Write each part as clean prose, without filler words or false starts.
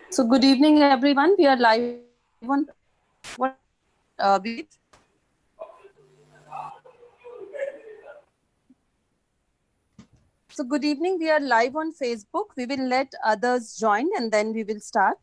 So good evening, everyone. We are live on what Vivek? So good evening. We are live on Facebook. We will let others join and then we will start.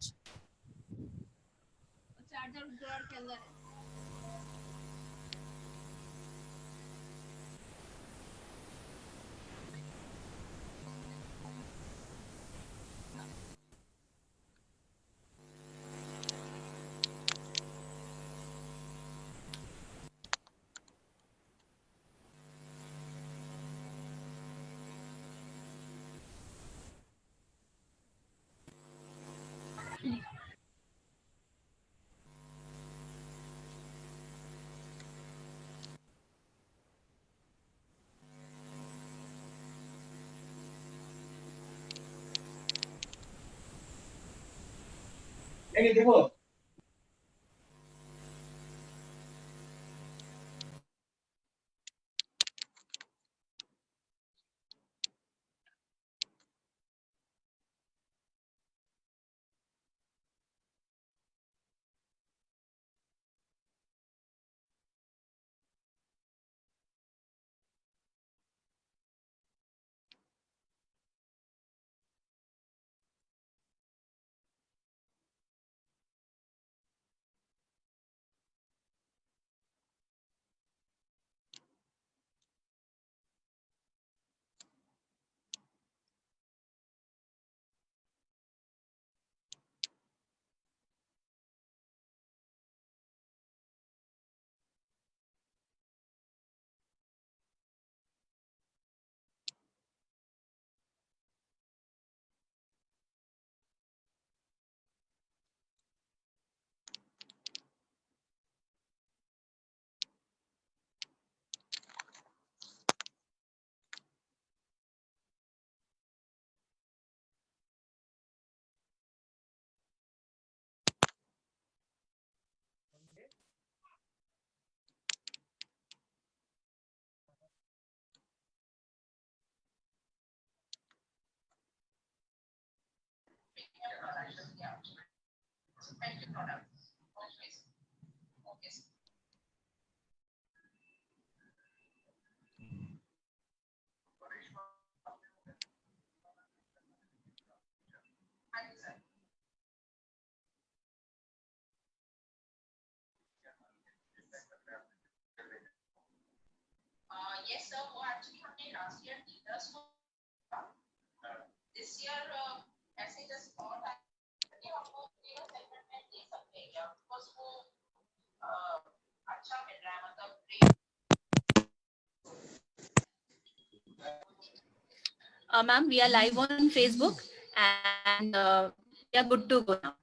Ma'am, we are live on Facebook and we are good to go now.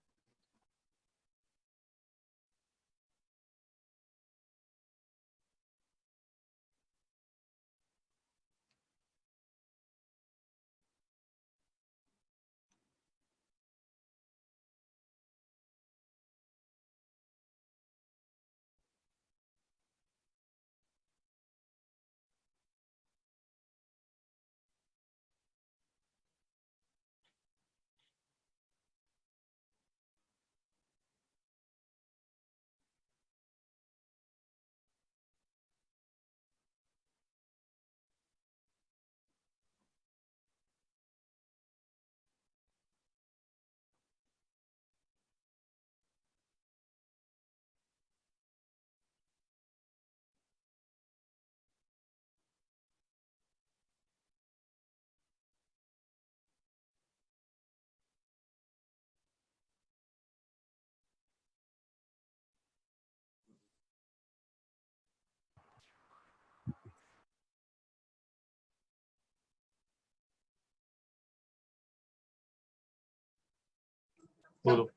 बोलो।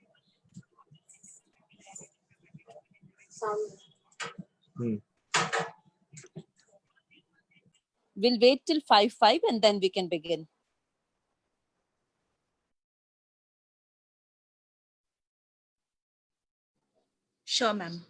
हम्म। We'll wait till 5 and then we can begin. Sure, ma'am.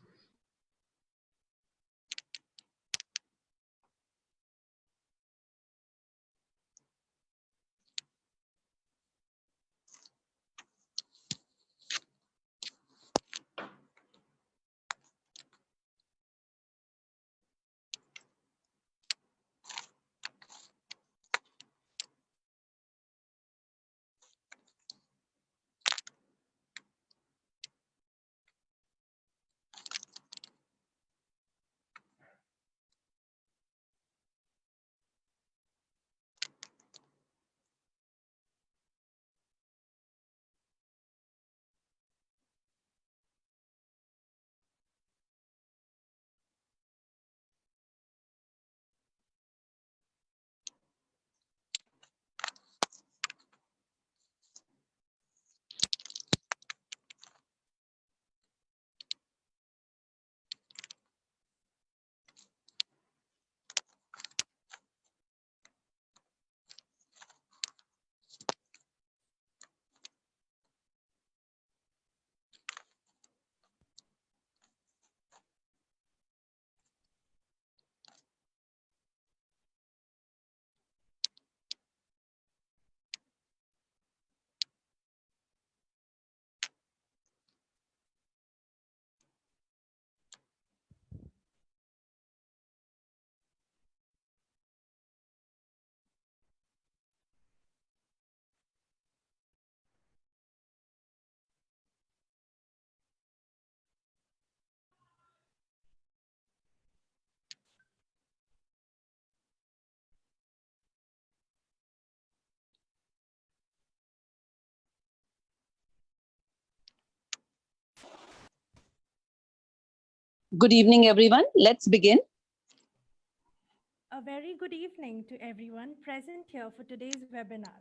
Good evening, everyone. Let's begin. A very good evening to everyone present here for today's webinar.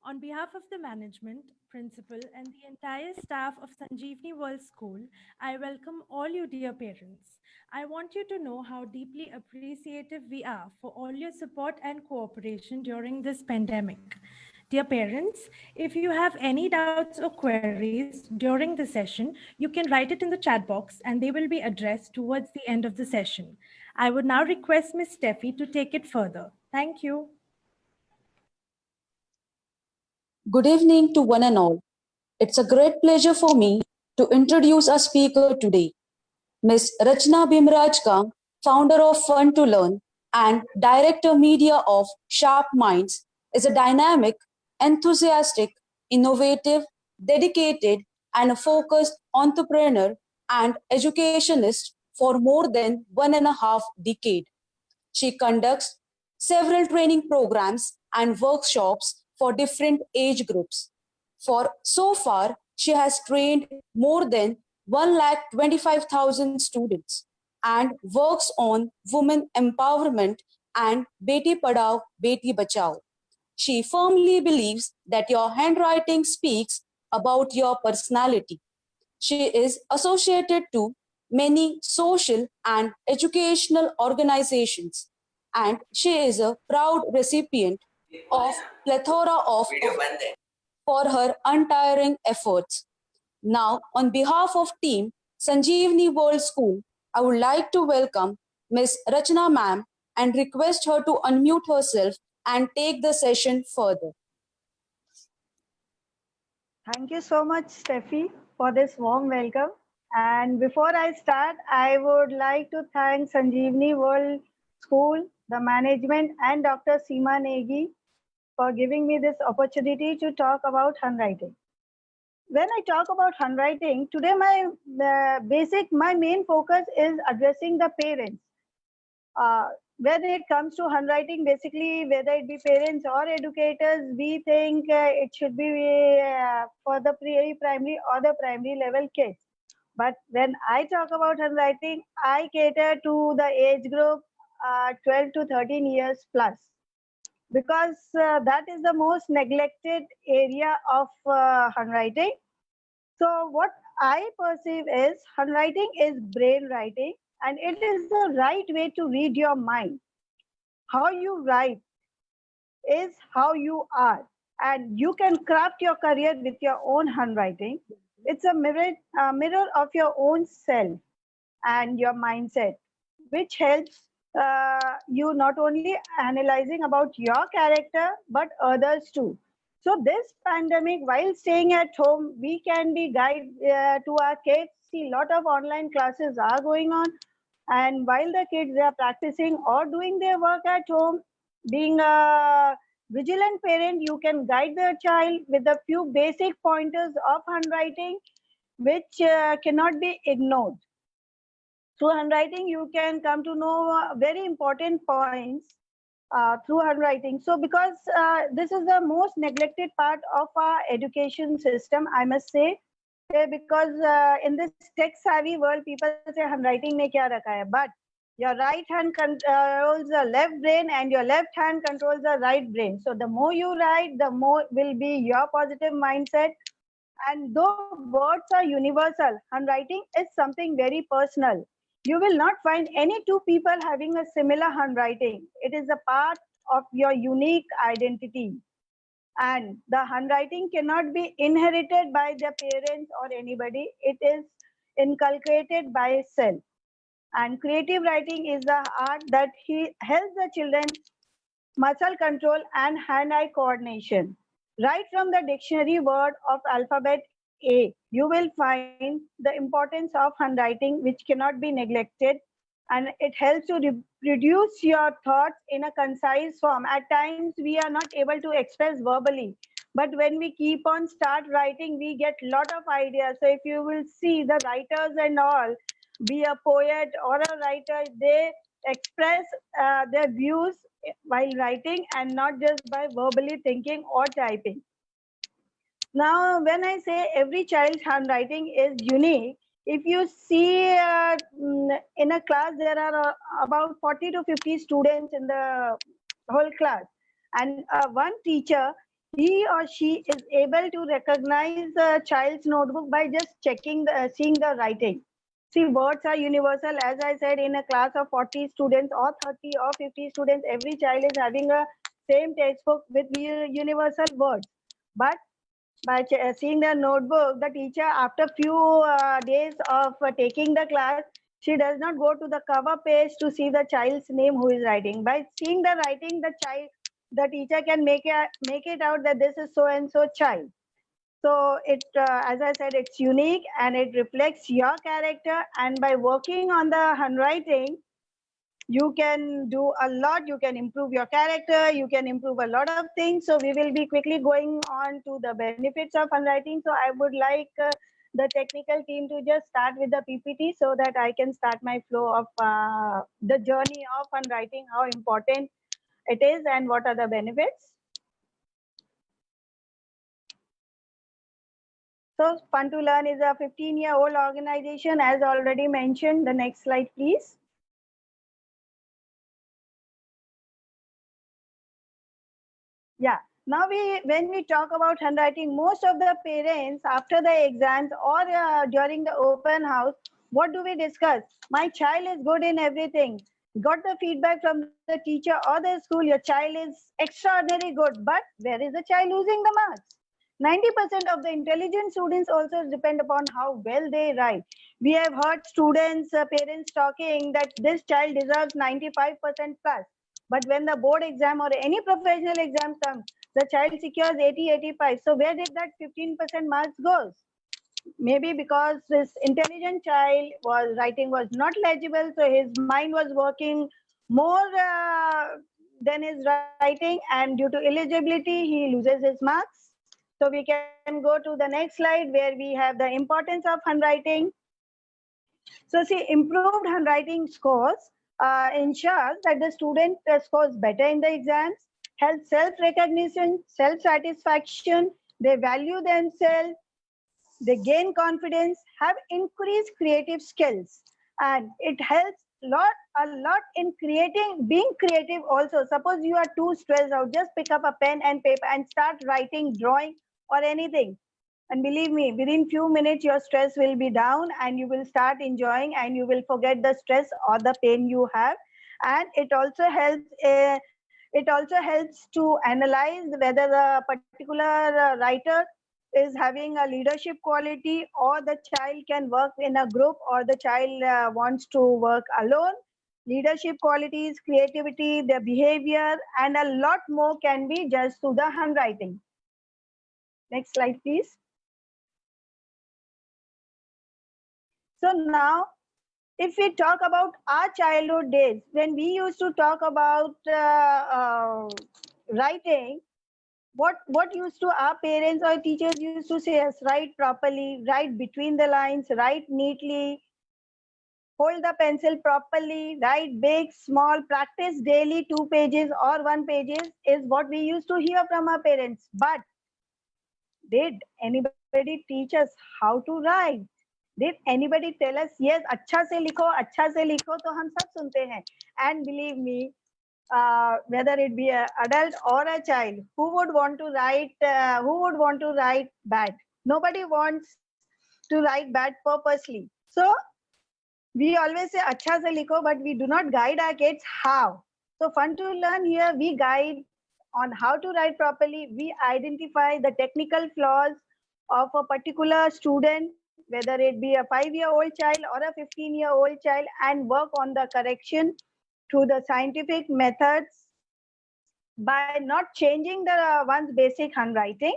On behalf of the management, principal, and the entire staff of Sanjeevani World School, I welcome all you dear parents. I want you to know how deeply appreciative we are for all your support and cooperation during this pandemic. Dear parents, if you have any doubts or queries during the session, you can write it in the chat box and they will be addressed towards the end of the session. I would now request Ms. Steffi to take it further. Thank you. Good evening to one and all. It's a great pleasure for me to introduce our speaker today, Ms. Rachna Bhimrajka, founder of Fun to Learn and director media of Sharp Minds, is a dynamic, enthusiastic, innovative, dedicated, and a focused entrepreneur and educationist for more than 1.5 decades. She conducts several training programs and workshops for different age groups. For so far, she has trained more than 1,25,000 students and works on women empowerment and Beti Padhao, Beti Bachao. She firmly believes that your handwriting speaks about your personality. She is associated to many social and educational organizations, and she is a proud recipient of plethora of for her untiring efforts. Now, on behalf of Team Sanjeevani World School, I would like to welcome Ms. Rachna ma'am and request her to unmute herself and take the session further. Thank you so much, Steffi, for this warm welcome. And before I start, I would like to thank Sanjeevani World School, the management, and Dr. Seema Negi for giving me this opportunity to talk about handwriting. When I talk about handwriting, today my main focus is addressing the parents. When it comes to handwriting, basically, whether it be parents or educators, we think it should be for the pre-primary or the primary level kids. But when I talk about handwriting, I cater to the age group 12 to 13 years plus, because that is the most neglected area of handwriting. So what I perceive is handwriting is brain writing, and it is the right way to read your mind. How you write is how you are, and you can craft your career with your own handwriting. It's a mirror of your own self and your mindset, which helps you not only analyzing about your character, but others too. So this pandemic, while staying at home, we can be guide to our kids. See, a lot of online classes are going on. And while the kids are practicing or doing their work at home, being a vigilant parent, you can guide the child with a few basic pointers of handwriting, which cannot be ignored. Through handwriting, you can come to know very important points through handwriting. So because this is the most neglected part of our education system, I must say, because in this tech-savvy world, people say handwriting mein kya rakha hai? But your right hand controls the left brain and your left hand controls the right brain. So the more you write, the more will be your positive mindset. And though words are universal, handwriting is something very personal. You will not find any two people having a similar handwriting. It is a part of your unique identity. And the handwriting cannot be inherited by the parents or anybody. It is inculcated by self. And creative writing is the art that helps the children muscle control and hand-eye coordination. Right from the dictionary word of alphabet A, you will find the importance of handwriting, which cannot be neglected, and it helps to reproduce your thoughts in a concise form. At times, we are not able to express verbally, but when we keep on start writing, we get a lot of ideas. So if you will see the writers and all, be a poet or a writer, they express their views while writing and not just by verbally thinking or typing. Now, when I say every child's handwriting is unique, If you see in a class, there are about 40 to 50 students in the whole class. And one teacher, he or she is able to recognize a child's notebook by just checking seeing the writing. See, words are universal. As I said, in a class of 40 students or 30 or 50 students, every child is having a same textbook with universal words. But by seeing the notebook, the teacher, after few days of taking the class, she does not go to the cover page to see the child's name who is writing. By seeing the writing, the teacher can make it out that this is so and so child. So it, as I said, it's unique and it reflects your character. And by working on the handwriting, you can do a lot. You can improve your character. You can improve a lot of things. So we will be quickly going on to the benefits of handwriting. So I would like the technical team to just start with the PPT so that I can start my flow of the journey of handwriting, how important it is and what are the benefits. So Fun to Learn is a 15-year-old organization, as already mentioned. The next slide, please. Yeah. Now when we talk about handwriting, most of the parents after the exams or during the open house, what do we discuss? My child is good in everything. Got the feedback from the teacher or the school, your child is extraordinary good, but where is the child losing the marks? 90% of the intelligent students also depend upon how well they write. We have heard students, parents talking that this child deserves 95% plus. But when the board exam or any professional exam comes, the child secures 80, 85. So where did that 15% marks goes? Maybe because this intelligent child writing was not legible, so his mind was working more than his writing, and due to illegibility, he loses his marks. So we can go to the next slide where we have the importance of handwriting. So see, improved handwriting scores ensures that the student scores better in the exams, helps self-recognition, self-satisfaction, they value themselves, they gain confidence, have increased creative skills, and it helps a lot in being creative also. Suppose you are too stressed out, just pick up a pen and paper and start writing, drawing, or anything. And believe me, within few minutes, your stress will be down and you will start enjoying and you will forget the stress or the pain you have. And it also helps to analyze whether the particular writer is having a leadership quality, or the child can work in a group, or the child wants to work alone. Leadership qualities, creativity, their behavior, and a lot more can be judged through the handwriting. Next slide, please. So now, if we talk about our childhood days, when we used to talk about writing, what used to our parents or teachers used to say us, write properly, write between the lines, write neatly, hold the pencil properly, write big, small, practice daily 2 pages or 1 pages is what we used to hear from our parents. But did anybody teach us how to write? Did anybody tell us, yes, अच्छा से लिखो तो हम सब सुनते हैं. And believe me, whether it be an adult or a child, who would want to write bad? Nobody wants to write bad purposely. So we always say अच्छा से लिखो, but we do not guide our kids how. So Fun to Learn here, we guide on how to write properly. We identify the technical flaws of a particular student, whether it be a 5-year-old child or a 15-year-old child, and work on the correction through the scientific methods by not changing the one's basic handwriting,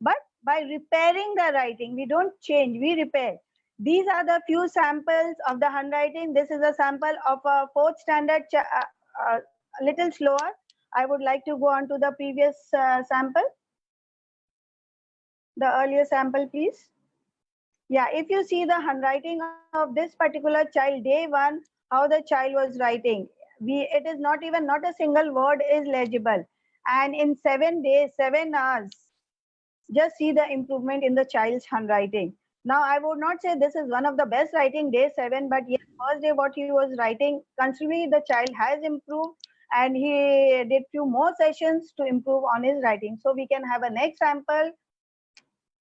but by repairing the writing. We don't change, we repair. These are the few samples of the handwriting. This is a sample of a 4th standard, a little slower. I would like to go on to the previous sample. The earlier sample, please. Yeah, if you see the handwriting of this particular child, day 1, how the child was writing. It is not a single word is legible. And in 7 days, 7 hours, just see the improvement in the child's handwriting. Now, I would not say this is one of the best writing, day 7, but yes, first day what he was writing, considering the child has improved and he did few more sessions to improve on his writing. So we can have a next sample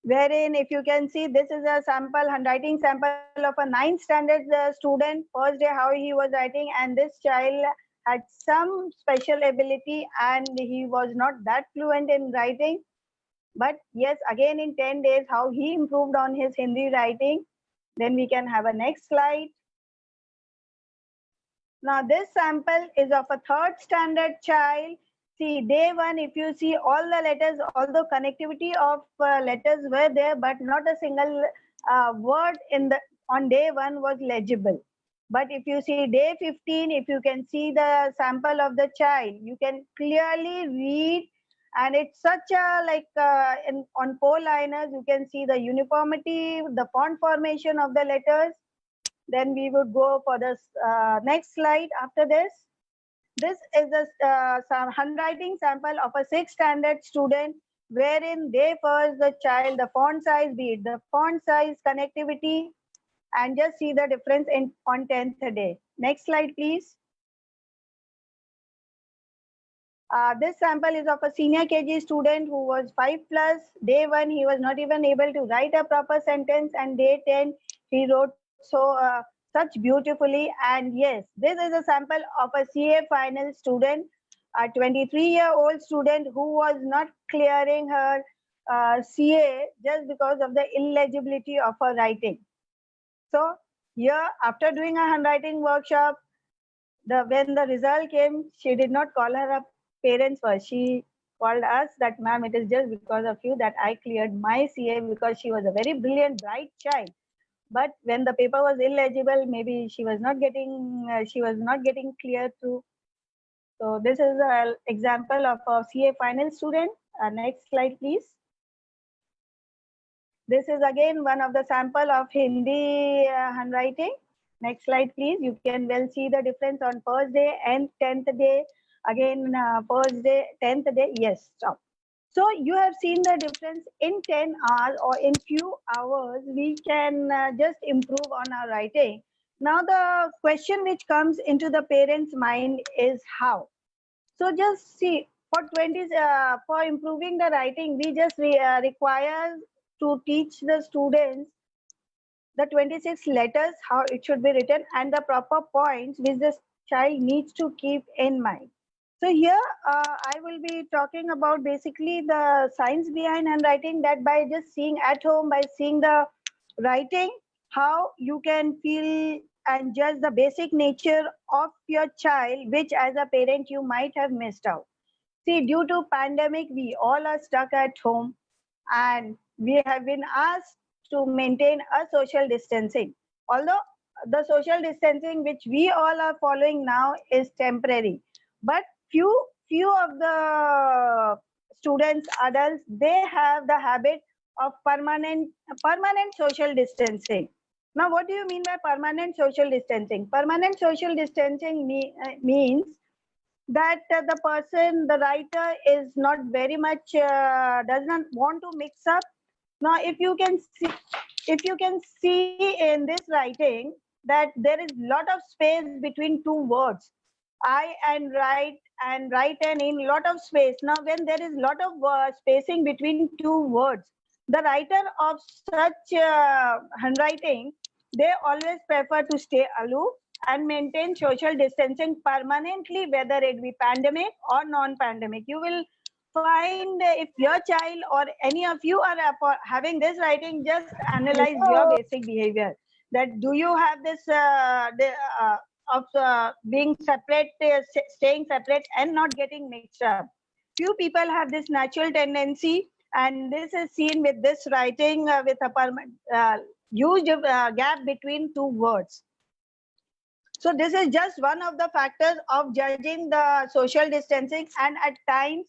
wherein if you can see, this is a sample, handwriting sample of a 9th standard student, first day how he was writing, and this child had some special ability and he was not that fluent in writing. But yes, again in 10 days, how he improved on his Hindi writing. Then we can have a next slide. Now this sample is of a 3rd standard child. See, day 1, if you see all the letters, although connectivity of letters were there, but not a single word on day 1 was legible. But if you see day 15, if you can see the sample of the child, you can clearly read, and it's such a on 4 liners, you can see the uniformity, the font formation of the letters. Then we would go for the next slide after this. This is a some handwriting sample of a 6th standard student, wherein they first the child, the font size, be it the font size, connectivity, and just see the difference on 10th day. Next slide, please. This sample is of a senior KG student who was 5+. Day 1, he was not even able to write a proper sentence, and day 10, he wrote such beautifully. And yes, this is a sample of a CA final student, a 23-year-old student who was not clearing her CA just because of the illegibility of her writing. So here, after doing a handwriting workshop, when the result came, she did not call her parents first. She called us that, ma'am, it is just because of you that I cleared my CA, because she was a very brilliant, bright child. But when the paper was illegible, maybe she was not getting clear through. So this is an example of a CA final student. Next slide, please. This is again one of the sample of Hindi handwriting. Next slide, please. You can well see the difference on first day and 10th day. Again, first day, 10th day. Yes, stop. So you have seen the difference in 10 hours or in few hours, we can just improve on our writing. Now the question which comes into the parent's mind is how. So just see, for improving the writing, we just require to teach the students the 26 letters, how it should be written, and the proper points which the child needs to keep in mind. So here I will be talking about basically the science behind handwriting, that by just seeing at home, by seeing the writing, how you can feel and judge the basic nature of your child, which as a parent you might have missed out. See, due to pandemic, we all are stuck at home and we have been asked to maintain a social distancing. Although the social distancing which we all are following now is temporary, but few of the students, adults, they have the habit of permanent social distancing. Now, what do you mean by permanent social distancing? Permanent social distancing means that the person, the writer, is not very much does not want to mix up. Now, if you can see in this writing that there is lot of space between two words, I and write and in, lot of space. Now, when there is lot of spacing between two words, the writer of such handwriting, they always prefer to stay aloof and maintain social distancing permanently, whether it be pandemic or non-pandemic. You will find if your child or any of you are having this writing, just analyze your basic behavior. That do you have this being separate, staying separate and not getting mixed up. Few people have this natural tendency, and this is seen with this writing with a huge gap between two words. So this is just one of the factors of judging the social distancing, and at times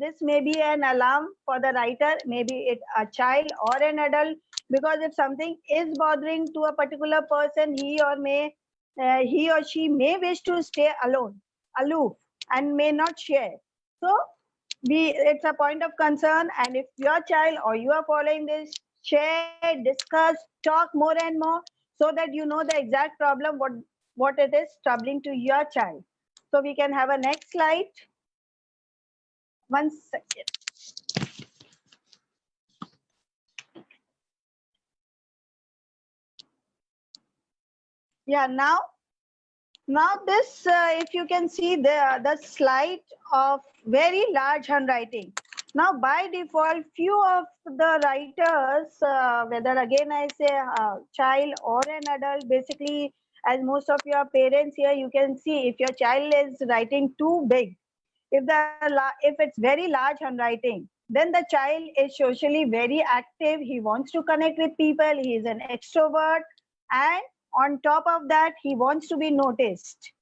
this may be an alarm for the writer, maybe it a child or an adult, because if something is bothering to a particular person, he or she may wish to stay aloof, and may not share. So it's a point of concern, and if your child or you are following this, share, discuss, talk more and more, so that you know the exact problem, what it is troubling to your child. So we can have a next slide. 1 second. Yeah, now this, if you can see the slide of very large handwriting. Now by default, few of the writers, whether again I say child or an adult, basically, as most of your parents here, you can see if your child is writing too big, if it's very large handwriting, then the child is socially very active. He wants to connect with people. He is an extrovert, and on top of that, he wants to be noticed.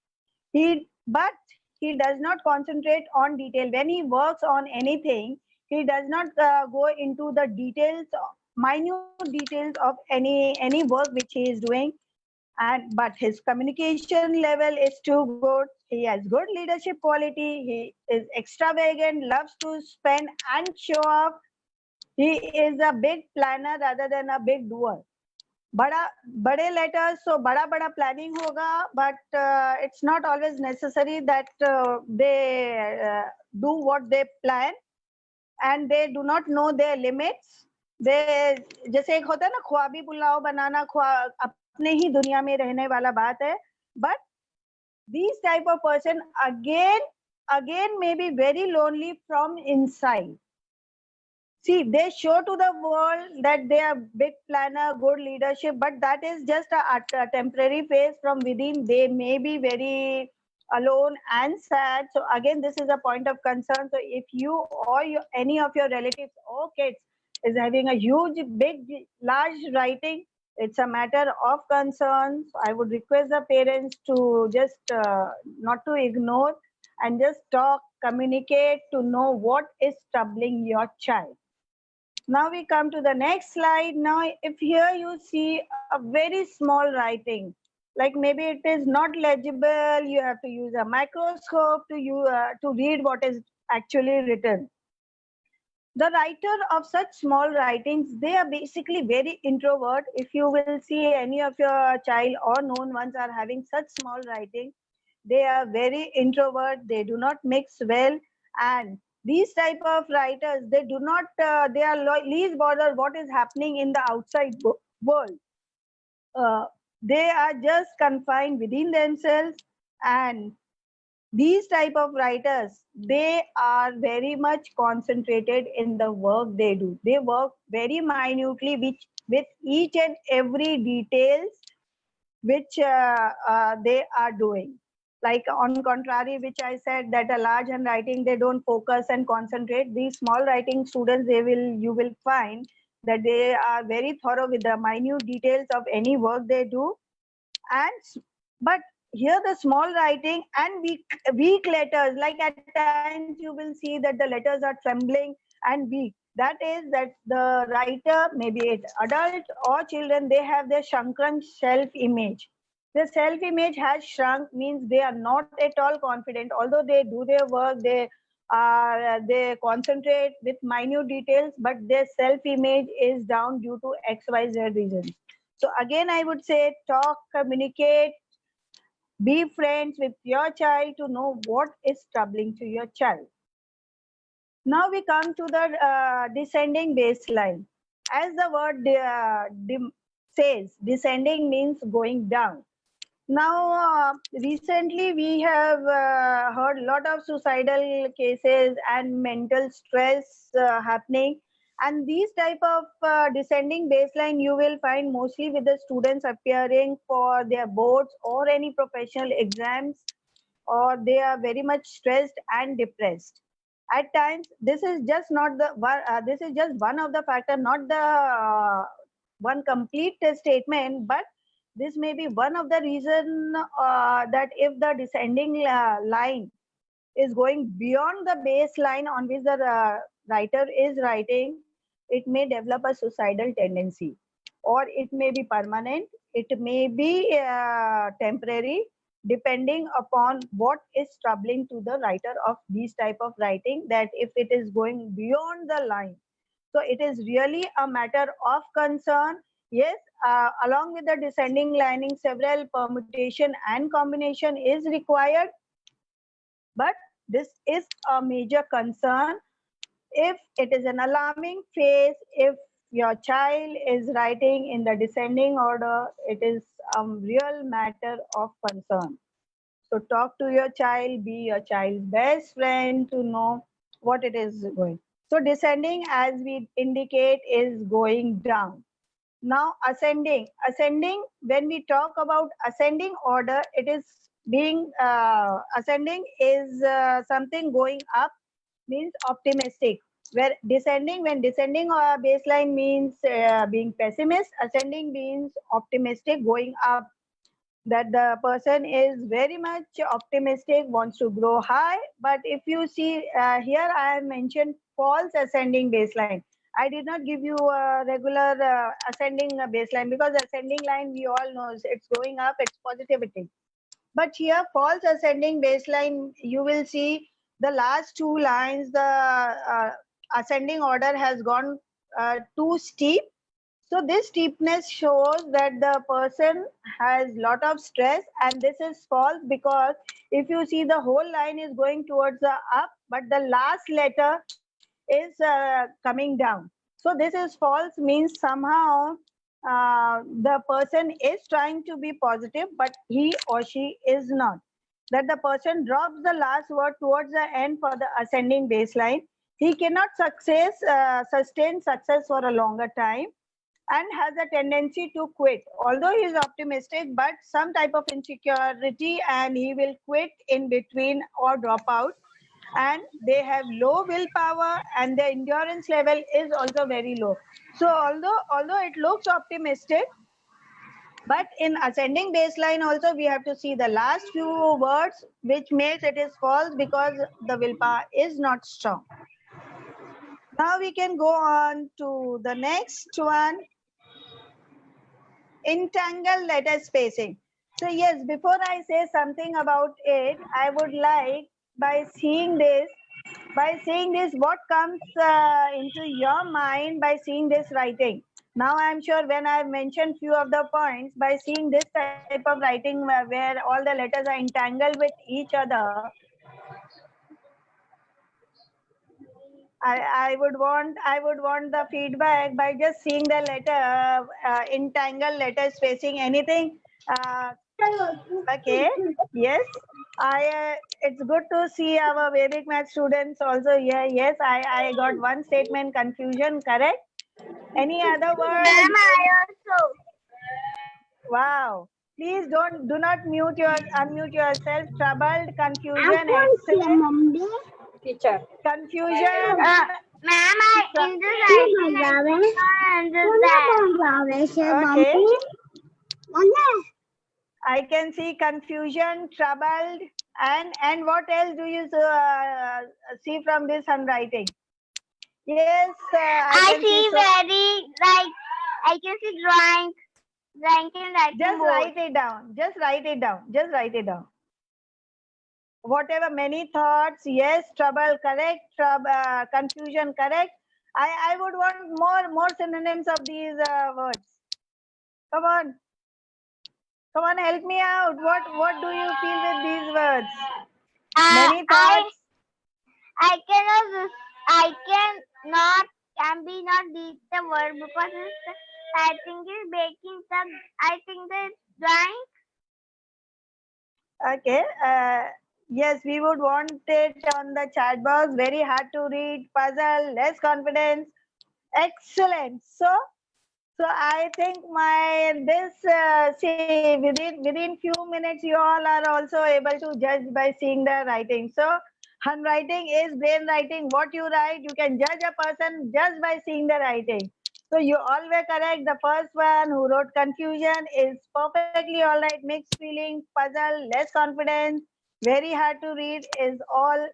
But he does not concentrate on detail. When he works on anything, he does not go into the details, minute details of any work which he is doing. And but his communication level is too good. He has good leadership quality. He is extravagant, loves to spend and show off. He is a big planner rather than a big doer. बड़े letters, so बड़ा planning होगा, but it's not always necessary that they do what they plan, and they do not know their limits. They, जैसे एक होता है ना ख्वाबी पुलाव बनाना, अपने ही दुनिया में रहने वाला बात है. But these type of person again may be very lonely from inside. See, they show to the world that they are big planner, good leadership, but that is just a temporary phase. From within, they may be very alone and sad. So again, this is a point of concern. So if you or any of your relatives or kids is having a huge, big, large writing, it's a matter of concern. So I would request the parents to just not to ignore and just talk, communicate to know what is troubling your child. Now we come to the next slide. Now, if here you see a very small writing, like maybe it is not legible, you have to use a microscope to read what is actually written. The writer of such small writings, they are basically very introvert. If you will see any of your child or known ones are having such small writing, they are very introvert. They do not mix well, and these type of writers, they do not they are least bothered what is happening in the outside world. They are just confined within themselves, and these type of writers, they are very much concentrated in the work they do. They work very minutely with each and every details which they are doing. Like on contrary, which I said that a large handwriting, they don't focus and concentrate. These small writing students, you will find that they are very thorough with the minute details of any work they do. But here the small writing and weak letters, like at times you will see that the letters are trembling and weak. That is that the writer, maybe it's adult or children, they have their shrunken self-image. The self-image has shrunk, means they are not at all confident. Although they do their work, they concentrate with minute details, but their self-image is down due to XYZ reasons. So again, I would say talk, communicate, be friends with your child to know what is troubling to your child. Now we come to the descending baseline. As the word says, descending means going down. Now, recently we have heard a lot of suicidal cases and mental stress happening. And these type of descending baseline you will find mostly with the students appearing for their boards or any professional exams, or they are very much stressed and depressed. At times, this is just not the this is just one of the factor, not the one complete statement, but this may be one of the reason that if the descending line is going beyond the baseline on which the writer is writing, it may develop a suicidal tendency, or it may be permanent, it may be temporary, depending upon what is troubling to the writer of these type of writing, that if it is going beyond the line, So it is really a matter of concern. Yes, along with the descending lining, several permutation and combination is required, but this is a major concern. If it is an alarming phase, if your child is writing in the descending order, it is a real matter of concern. So talk to your child, be your child's best friend to know what it is going. So descending, as we indicate, is going down. Now ascending. Ascending, when we talk about ascending order, it is being ascending is something going up, means optimistic. Where descending, when descending baseline means being pessimist, ascending means optimistic, going up, that the person is very much optimistic, wants to grow high. But if you see here, I have mentioned false ascending baseline. I did not give you a regular ascending baseline, because ascending line we all know it's going up, it's positivity. But here false ascending baseline, you will see the last two lines, the ascending order has gone too steep. So this steepness shows that the person has lot of stress, and this is false, because if you see the whole line is going towards the up, but the last letter is coming down. So this is false, means somehow the person is trying to be positive, but he or she is not. That the person drops the last word towards the end for the ascending baseline. He cannot sustain success for a longer time, and has a tendency to quit. Although he is optimistic, but some type of insecurity, and he will quit in between or drop out. And they have low willpower, and their endurance level is also very low. So although it looks optimistic, but in ascending baseline also we have to see the last few words, which makes it is false, because the willpower is not strong. Now we can go on to the next one. Entangled letter spacing. So yes, before I say something about it, I would like, by seeing this, what comes into your mind by seeing this writing? Now I'm sure when I've mentioned few of the points, by seeing this type of writing where all the letters are entangled with each other, I would want the feedback by just seeing the letter entangled letter spacing. Anything? Okay. Yes. It's good to see our Vedic math students also here. Yes, I got one statement confusion correct. Any other word? Ma'am, I also. Wow. Please do not unmute yourself. Troubled, confusion, excellent. Teacher. Confusion. Ma'am, I in this I Okay. I can see confusion, troubled, and what else do you see from this handwriting? Yes, I can see so. very like I can see drawing and writing Just board. write it down. Just write it down. Just write it down. Whatever, many thoughts. Yes, trouble, correct. Confusion, correct. I would want more synonyms of these words. Come on. Come on, help me out. What do you feel with these words? Many thoughts. I can be not read the word because I think it's breaking some. I think the drawing. Okay. Yes, we would want it on the chat box. Very hard to read, puzzle, less confidence. Excellent. So I think see, within few minutes you all are also able to judge by seeing the writing. So handwriting is brain writing. What you write, you can judge a person just by seeing the writing. So you all were correct. The first one who wrote confusion is perfectly all right. Mixed feeling, puzzle, less confidence, very hard to read is all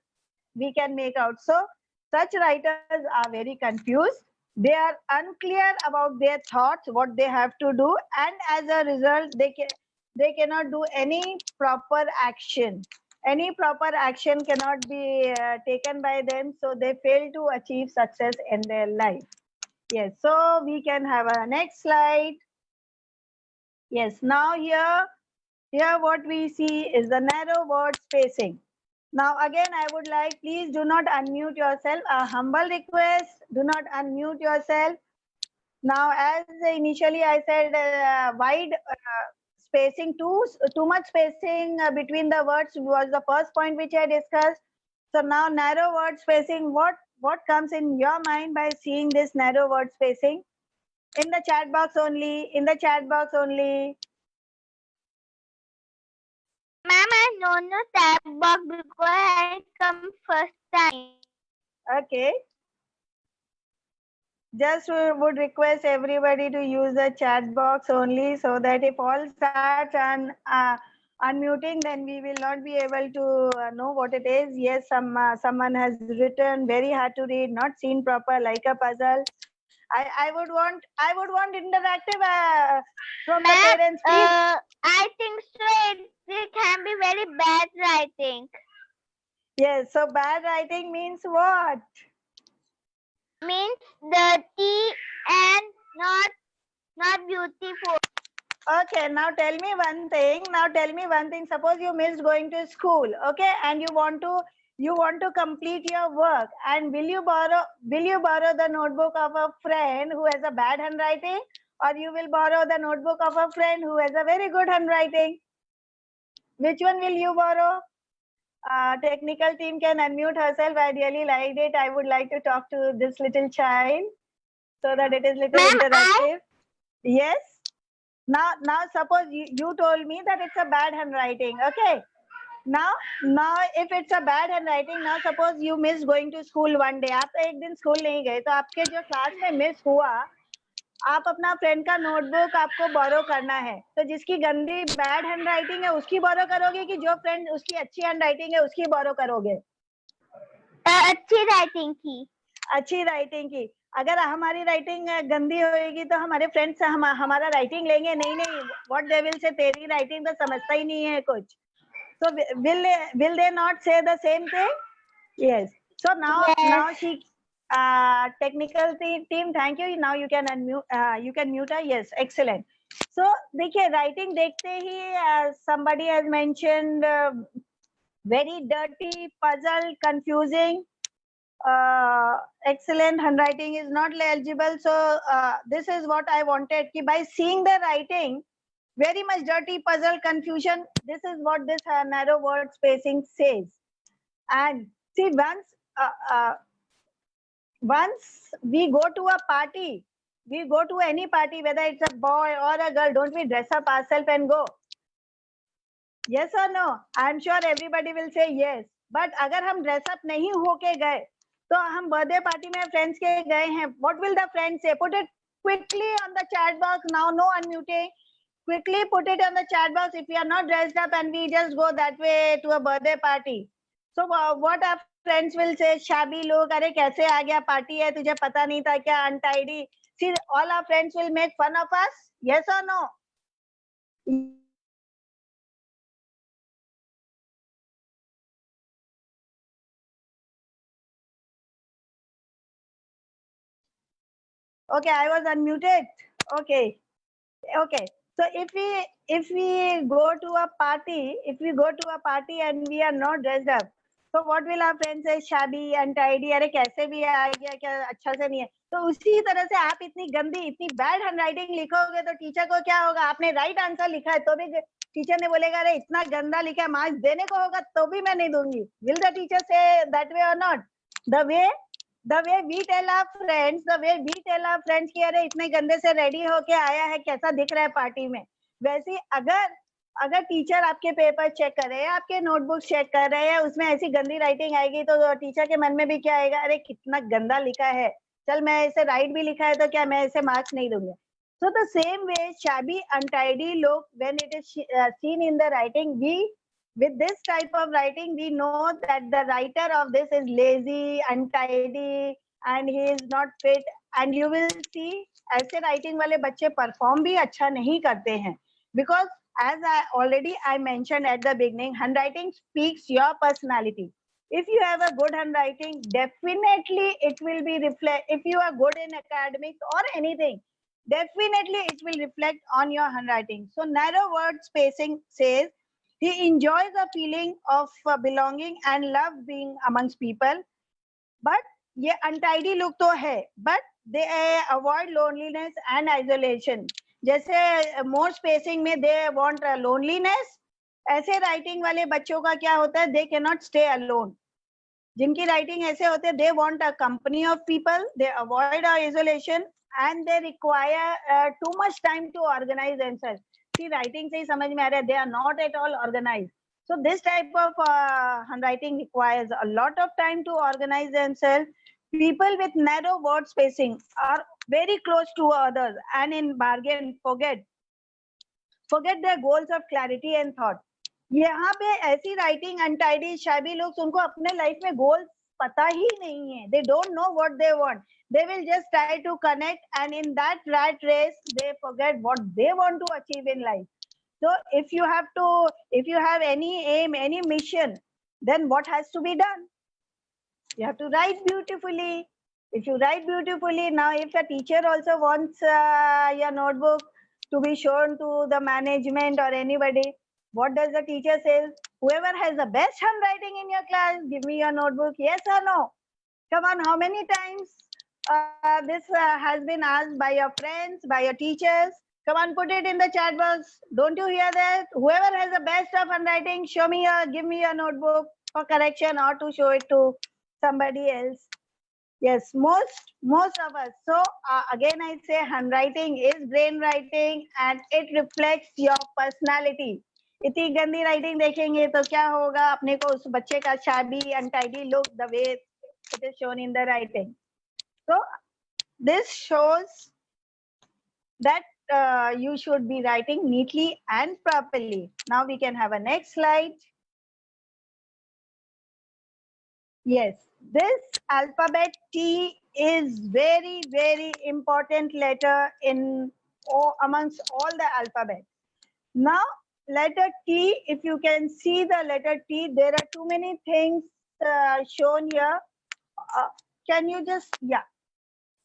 we can make out. So such writers are very confused. They are unclear about their thoughts, what they have to do, and as a result, they cannot do any proper action. Any proper action cannot be taken by them, so they fail to achieve success in their life. Yes, so we can have a next slide. Yes, now here what we see is the narrow word spacing. Now again, I would like, please do not unmute yourself. A humble request, do not unmute yourself. Now, as initially I said, wide spacing, too much spacing between the words was the first point which I discussed. So now narrow word spacing, what comes in your mind by seeing this narrow word spacing? In the chat box only, in the chat box only. Ma'am, I don't know tab box because I come first time. Okay. Just would request everybody to use the chat box only, so that if all start and unmuting, then we will not be able to know what it is. Yes, someone has written very hard to read, not seen proper, like a puzzle. I would want interactive from the Ma'am, parents, please. I think so. It can be very bad writing. Yes, so bad writing means what? Means dirty and not beautiful. Okay, now tell me one thing. Suppose you missed going to school, okay, and you want to complete your work, and will you borrow the notebook of a friend who has a bad handwriting, or you will borrow the notebook of a friend who has a very good handwriting? Which one will you borrow? Technical team can unmute herself. I really liked it. I would like to talk to this little child so that it is little Ma'am, interactive. Yes. Now suppose you told me that it's a bad handwriting. Okay. Now if it's a bad handwriting, now suppose you miss going to school one day. आप एक दिन school नहीं गए तो आपके जो class में miss हुआ, आप अपना फ्रेंड का नोटबुक आपको बोरो करना है, तो जिसकी गंदी बैड हैंडराइटिंग है उसकी बोरो करोगे कि जो फ्रेंड उसकी अच्छी हैंडराइटिंग है उसकी बोरो करोगे? अच्छी राइटिंग की. अच्छी राइटिंग की. अगर हमारी राइटिंग गंदी होगी तो हमारे फ्रेंड्स हमारा राइटिंग लेंगे नहीं. व्हाट दे विल से, तेरी राइटिंग तो समझता ही नहीं है कुछ. So will they not say the same thing? Yes. So now she technical team, thank you. Now you can unmute, you can mute her. Yes, excellent. So देखिए writing देखते ही somebody has mentioned very dirty, puzzle, confusing. Excellent handwriting is not legible. So this is what I wanted. Ki by seeing the writing, very much dirty, puzzle, confusion. This is what this narrow word spacing says. And see, once we go to a party, we go to any party, whether it's a boy or a girl, don't we dress up ourselves and go? Yes or no? I'm sure everybody will say yes. But अगर हम dress up नहीं होके गए, तो हम birthday party में friends के गए हैं, what will the friends say? Put it quickly on the chat box. Now no unmuting. Quickly put it on the chat box if we are not dressed up and we just go that way to a birthday party. So what our friends will say? Shabby look, अरे कैसे आ गया, party है, तुझे पता नहीं था क्या, untidy. See, all our friends will make fun of us. Yes or no? Okay, I was unmuted. Okay. So if we go to a party and we are not dressed up, so what will our friends say? Shabby, untidy, अरे कैसे भी आ गया, क्या अच्छा से नहीं है. तो उसी तरह से आप इतनी गंदी, इतनी बैड हैंडराइटिंग लिखोगे तो टीचर को क्या होगा? आपने राइट आंसर लिखा है तो भी टीचर ने बोलेगा अरे इतना गंदा लिखा है, मार्क्स देने को होगा तो भी मैं नहीं दूंगी. Will the teacher say that way or not? The way we tell our friends कि अरे इतने गंदे से रेडी होके आया है, कैसा दिख रहा है पार्टी में, वैसे ही अगर टीचर आपके पेपर चेक कर रहे हैं, आपके नोटबुक चेक कर रहे हैं, उसमें ऐसी गंदी राइटिंग आएगी तो टीचर के मन में भी क्या आएगा? अरे कितना गंदा लिखा है, चल मैं इसे राइट भी लिखा है तो क्या मैं इसे मार्क्स नहीं दूंगा. So the same way, shabby, untidy look, when it is seen in the writing, with this type of writing, we know that the writer of this is lazy, untidy, and he is not fit. And you will see, ऐसे writing वाले बच्चे perform भी अच्छा नहीं करते हैं, because as I mentioned at the beginning, handwriting speaks your personality. If you have a good handwriting, definitely it will be reflect. If you are good in academics or anything, definitely it will reflect on your handwriting. So narrow word spacing says he enjoys a feeling of belonging and love being amongst people. But ये untidy look तो है, but they avoid loneliness and isolation. जैसे more spacing में they want loneliness, ऐसे writing वाले बच्चों का क्या होता है, they cannot stay alone. जिनकी राइटिंग ऐसे होते हैं, they want a company of people, they avoid isolation and they require too much time to organize themselves. See, writing से ही समझ में आ रहा है, they are not at all organized. So this type of handwriting requires a lot of time to organize themselves. People with narrow word spacing are very close to others and in bargain forget their goals of clarity and thought. यहाँ पे ऐसी writing untidy शाबी लोग, उनको अपने life में goals पता ही नहीं है. They don't know what they want. They will just try to connect, and in that rat race, they forget what they want to achieve in life. So if you have any aim, any mission, then what has to be done? You have to write beautifully. If you write beautifully, now if a teacher also wants your notebook to be shown to the management or anybody, what does the teacher say? Whoever has the best handwriting in your class, give me your notebook. Yes or no? Come on, how many times this has been asked by your friends, by your teachers? Come on, put it in the chat box. Don't you hear that? Whoever has the best of handwriting, give me your notebook for correction or to show it to somebody else. Yes, most of us. So again, I say handwriting is brain writing and it reflects your personality. इतनी गंदी writing देखेंगे तो क्या होगा, अपने को उस बच्चे का shabby, untidy look, the way it is shown in the writing. So this shows that you should be writing neatly and properly. Now we can have a next slide. Yes, this alphabet T is very, very important letter in amongst all the alphabets. Now, letter T, if you can see the letter T, there are too many things shown here. Can you just, yeah.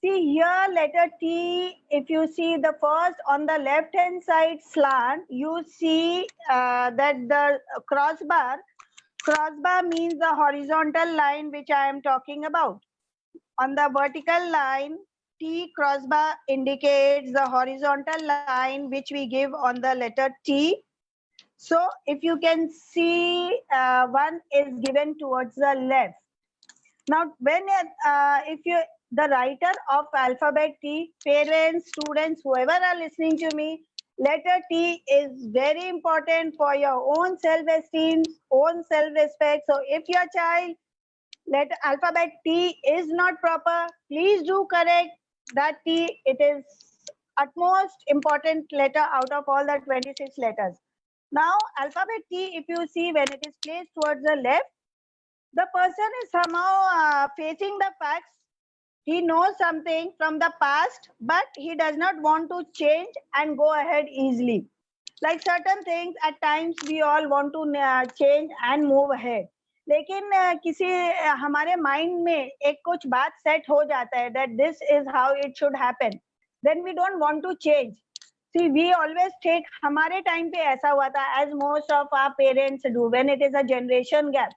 See here, letter T, if you see the first on the left hand side slant, you see that the crossbar means the horizontal line which I am talking about. On the vertical line, T crossbar indicates the horizontal line which we give on the letter T. So if you can see, one is given towards the left. Now, when the writer of alphabet T, parents, students, whoever are listening to me, letter T is very important for your own self-esteem, own self-respect. So if your child letter alphabet T is not proper, please do correct that T. It is utmost important letter out of all the 26 letters. Now, alphabet T, if you see when it is placed towards the left, the person is somehow facing the facts. He knows something from the past, but he does not want to change and go ahead easily. Like certain things, at times we all want to change and move ahead. लेकिन किसी हमारे mind में एक कुछ बात set हो जाता है that this is how it should happen. Then we don't want to change. See, we always take, हमारे टाइम पे ऐसा हुआ था, as most of our parents do, when it is a generation gap.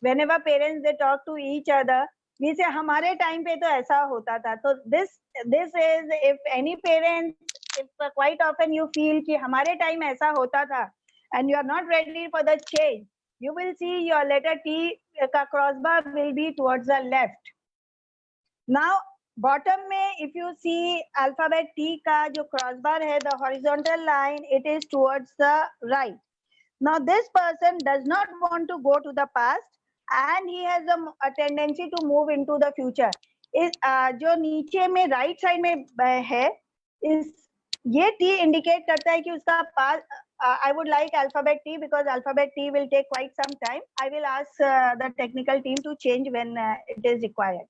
Whenever parents they talk to each other, we say हमारे time पे तो ऐसा होता था. So this is, if any parents, if quite often you feel कि हमारे time ऐसा होता था and you are not ready for the change, you will see your letter T का crossbar will be towards the left. Now bottom में if you see alphabet T का जो crossbar है, the horizontal line, it is towards the right. Now this person does not want to go to the past and he has a tendency to move into the future. इस जो नीचे में right side में है, इस ये T indicate करता है कि उसका past. I would like alphabet T because alphabet T will take quite some time. I will ask the technical team to change when it is required.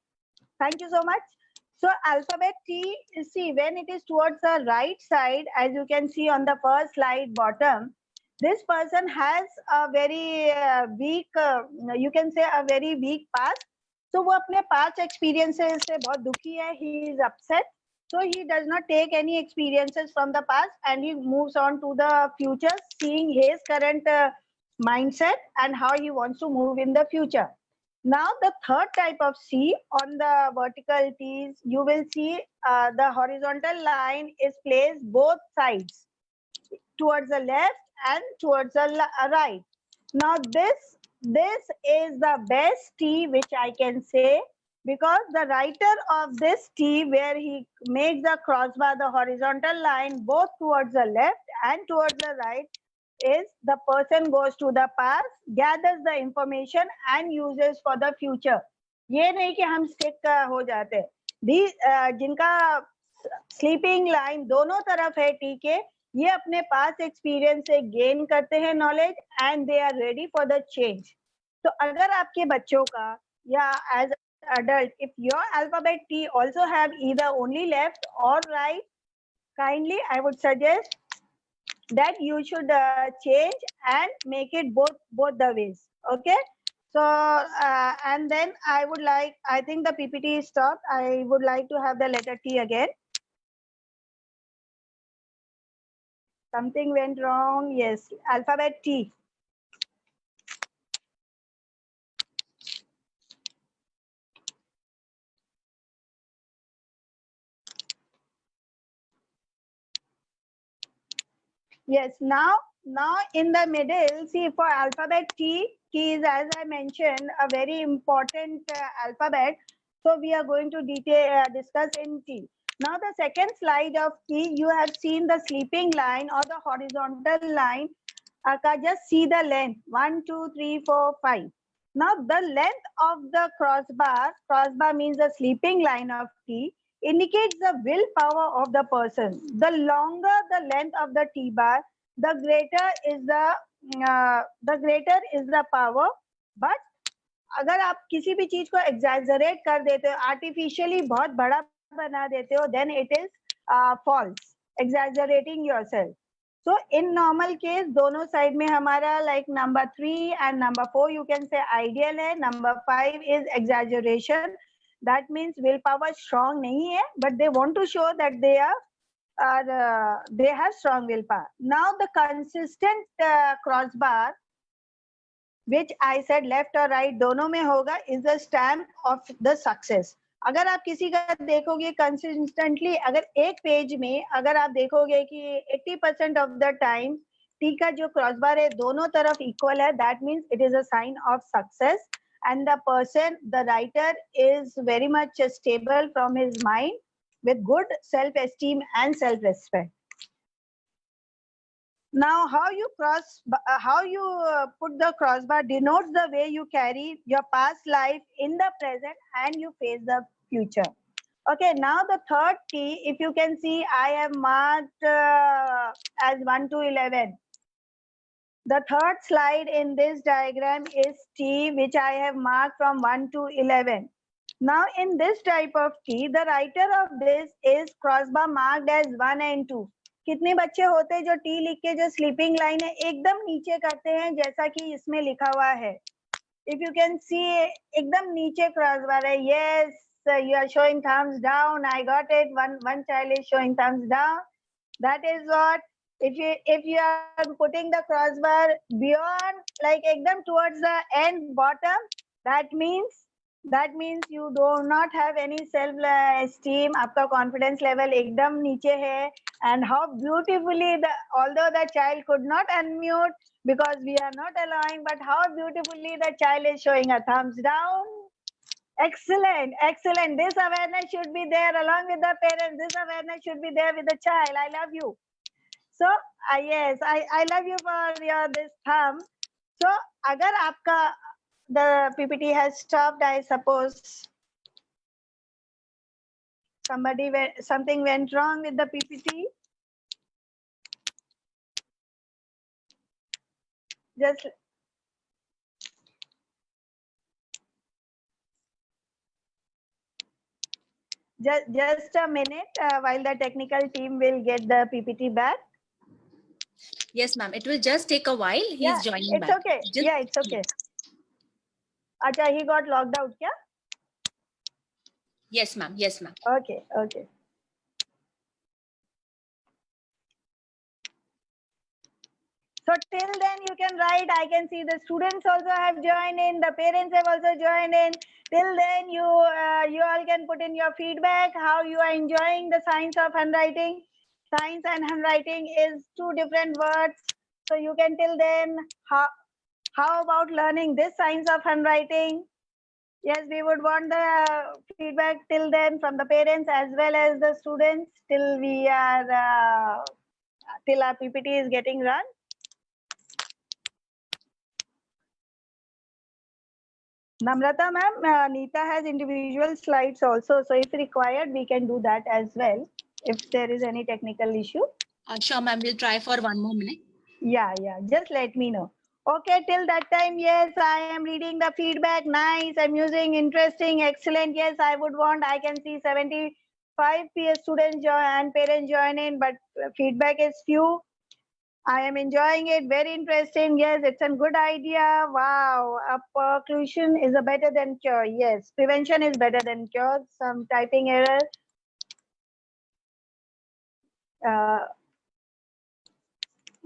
Thank you so much. So alphabet T, see when it is towards the right side, as you can see on the first slide bottom, this person has a very weak, you can say a very weak past. So वो अपने past experiences से बहुत दुखी है. He is upset. So he does not take any experiences from the past and he moves on to the future, seeing his current mindset and how he wants to move in the future. Now the third type of C, on the vertical T's, you will see the horizontal line is placed both sides, towards the left and towards the right. Now this is the best T which I can say, because the writer of this T, where he makes the crossbar, the horizontal line both towards the left and towards the right, is the person goes to the past, gathers the information and uses for the future. ये नहीं कि हम stick हो जाते. जिनका sleeping line दोनों तरफ है T के, ये अपने past experience से gain करते हैं knowledge and they are ready for the change. तो अगर आपके बच्चों का या as adult, if your alphabet T also have either only left or right, kindly I would suggest that you should change and make it both the ways. Okay, so and then I think the PPT is stopped. I would like to have the letter T again. Something went wrong. Yes, alphabet T. Yes, now in the middle, see, for alphabet T is, as I mentioned, a very important alphabet. So we are going to discuss in T. Now the second slide of T, you have seen the sleeping line or the horizontal line. Just see the length, 1, 2, 3, 4, 5. Now the length of the crossbar means the sleeping line of T, indicates the willpower of the person. The longer the length of the T bar, the greater is the power. But अगर आप किसी भी चीज को exaggerate कर देते हो, artificially बहुत बड़ा बना देते हो, then it is false, exaggerating yourself. So in normal case, दोनों side में हमारा like number 3 and number 4 you can say ideal है. Number 5 is exaggeration. That means willpower strong नहीं है, but they want to show that they have strong willpower. Now the consistent crossbar, which I said left or right दोनों में होगा, is the stamp of the success. अगर आप किसी का देखोगे consistently, अगर एक पेज में अगर आप देखोगे कि 80% of the time T का जो crossbar है दोनों तरफ equal है, that means it is a sign of success. And the person, the writer, is very much stable from his mind with good self-esteem and self-respect. Now, how you put the crossbar denotes the way you carry your past life in the present and you face the future. Okay, now the third T, if you can see, I have marked as 1 to 11. The third slide in this diagram is T, which I have marked from 1 to 11. Now in this type of T, the writer of this is crossbar marked as 1 and 2. कितने बच्चे होते हैं जो T लिख के जो sleeping line है एकदम नीचे करते हैं जैसा कि इसमें लिखा हुआ है. If you can see, एकदम नीचे crossbar है. Yes, you are showing thumbs down. I got it. One child is showing thumbs down. That is what. If you are putting the crossbar beyond, like एकदम towards the end bottom, that means you do not have any self esteem. आपका confidence level एकदम नीचे है. And how beautifully although the child could not unmute because we are not allowing, but how beautifully the child is showing a thumbs down. Excellent, excellent. This awareness should be there along with the parents. This awareness should be there with the child. I love you. So yes, I love you for this thumb. So agar aapka the PPT has stopped, I suppose something went wrong with the PPT. Just a minute while the technical team will get the PPT back. Yes, ma'am. It will just take a while. He Yeah, is joining it's back. okay. Just- Yeah, it's okay. Acha, he got logged out, yeah? Yes, ma'am. Yes, ma'am. Okay, okay. So till then you can write, I can see the students also have joined in, the parents have also joined in. Till then you all can put in your feedback, how you are enjoying the science of handwriting. Science and handwriting is two different words. So you can till then, how about learning this science of handwriting? Yes, we would want the feedback till then from the parents as well as the students till we are, till our PPT is getting run. Namrata ma'am, Neeta has individual slides also. So if required, we can do that as well if there is any technical issue. Sure, ma'am. We'll try for 1 more minute. Yeah, just let me know. Okay, till that time, yes, I am reading the feedback. Nice, amusing, interesting, excellent. Yes, I would want, I can see 75 PS students join and parents join in, but feedback is few. I am enjoying it. Very interesting. Yes, it's a good idea. Wow. A precaution is a better than cure. Yes, prevention is better than cure. Some typing error.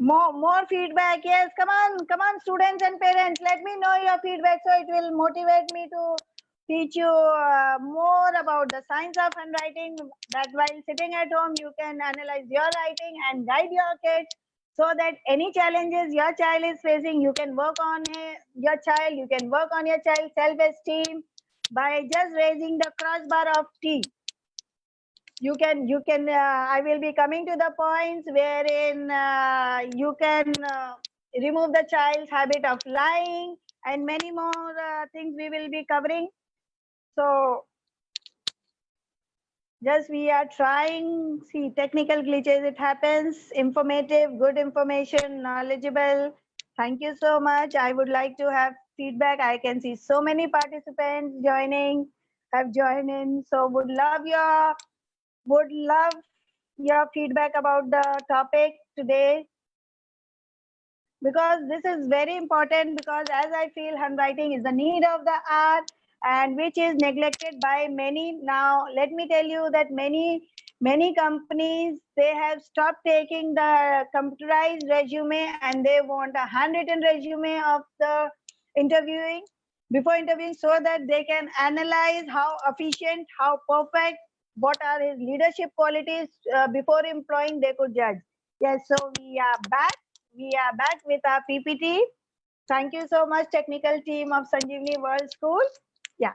More feedback. Yes, come on, students and parents. Let me know your feedback so it will motivate me to teach you more about the science of handwriting. That while sitting at home, you can analyze your writing and guide your kids so that any challenges your child is facing, you can work on your child. You can work on your child's self-esteem by just raising the crossbar of T. You can I will be coming to the points wherein you can remove the child's habit of lying and many more things we will be covering. So just we are trying, see, technical glitches, it happens. Informative, good information, knowledgeable. Thank you so much. I would like to have feedback. I can see so many participants have joined in. So would love your feedback about the topic today, because this is very important, because as I feel handwriting is the need of the hour and which is neglected by many. Now let me tell you that many companies, they have stopped taking the computerized resume and they want a handwritten resume of the interviewing before interviewing, so that they can analyze how efficient, how perfect, what are his leadership qualities, before employing they could judge. Yes, so we are back with our PPT. Thank you so much, technical team of Sanjeevani World School. Yeah.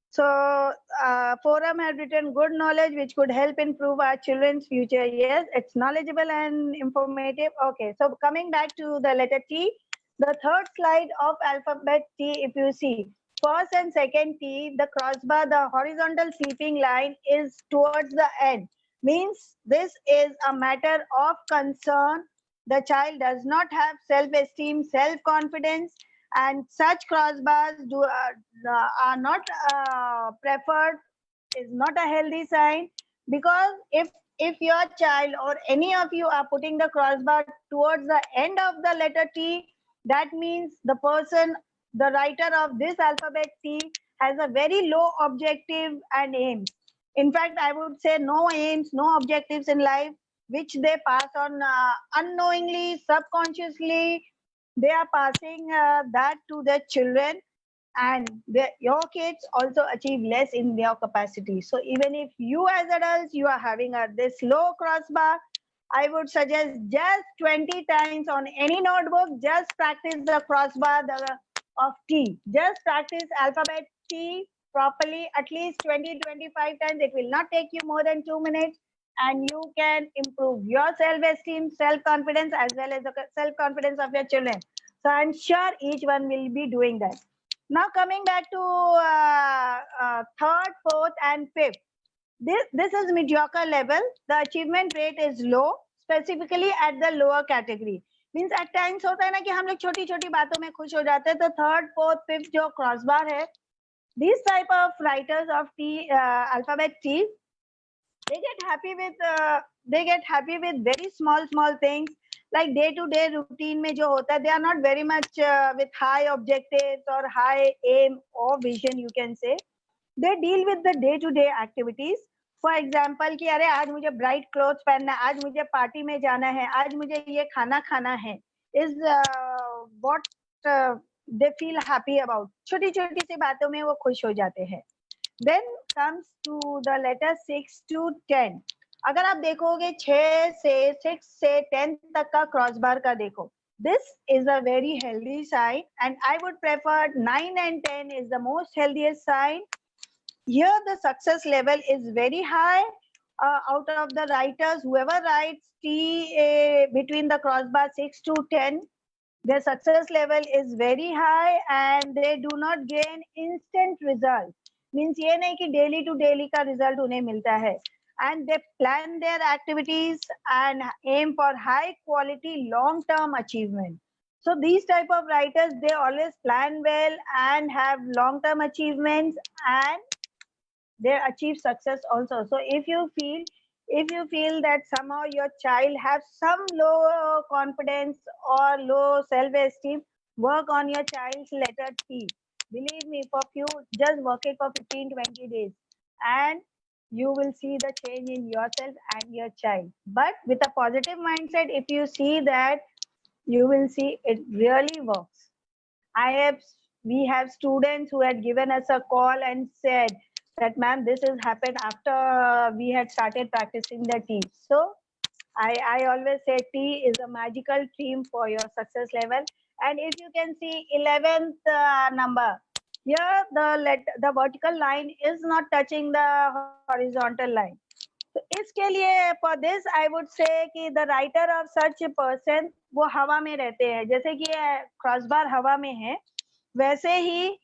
So forum had written good knowledge which could help improve our children's future. Yes, it's knowledgeable and informative. Okay, so coming back to the letter T, the third slide of alphabet T, if you see, first and second T, the crossbar, the horizontal sleeping line is towards the end. Means this is a matter of concern. The child does not have self-esteem, self-confidence, and such crossbars are not preferred, is not a healthy sign, because if your child or any of you are putting the crossbar towards the end of the letter T, that means the person, the writer of this alphabet T, has a very low objective and aims. In fact, I would say no aims, no objectives in life, which they pass on unknowingly, subconsciously. They are passing that to their children, and your kids also achieve less in their capacity. So even if you as adults, you are having this low crossbar, I would suggest just 20 times on any notebook, just practice the crossbar of T. Just practice alphabet T properly at least 20-25 times. It will not take you more than 2 minutes, and you can improve your self-esteem, self-confidence, as well as the self-confidence of your children. So I'm sure each one will be doing that. Now coming back to third, fourth, and fifth. This is mediocre level. The achievement rate is low, specifically at the lower category. Means at times होता है ना कि हम लोग छोटी छोटी बातों में खुश हो जाते हैं. तो third, fourth, fifth जो crossbar है, these type of writers of T, alphabet T, they get happy with very small things, like day to day routine में जो होता है, they are not very much with high objectives or high aim or vision, you can say. They deal with the day to day activities. For example कि अरे आज मुझे bright clothes पहनना है, आज मुझे party में जाना है, आज मुझे ये खाना खाना है, is what they feel happy about. छोटी छोटी सी बातों में वो खुश हो जाते हैं. Then comes to the letter 6 to 10. अगर आप देखोगे 6 से 10 तक का क्रॉस बार का देखो, this is a very healthy sign, and I would prefer 9 and 10 is the most healthiest sign. Here the success level is very high. Out of the writers, whoever writes T between the crossbar 6 to 10, their success level is very high and they do not gain instant result. Means ये नहीं कि daily to daily का result उन्हें मिलता है. And they plan their activities and aim for high quality long-term achievement. So these type of writers, they always plan well and have long-term achievements, and they achieve success also. So if you feel that somehow your child has some low confidence or low self-esteem, work on your child's letter T. Believe me, just work it for 15-20 days and you will see the change in yourself and your child. But with a positive mindset, if you see that, you will see it really works. We have students who had given us a call and said that, ma'am, this has happened after we had started practicing the T. So I always say T is a magical theme for your success level. And if you can see 11th number, here the vertical line is not touching the horizontal line. So इसके लिए, for this I would say कि the writer of such a person वो हवा में रहते हैं. जैसे कि क्रॉसबार हवा में है, वैसे ही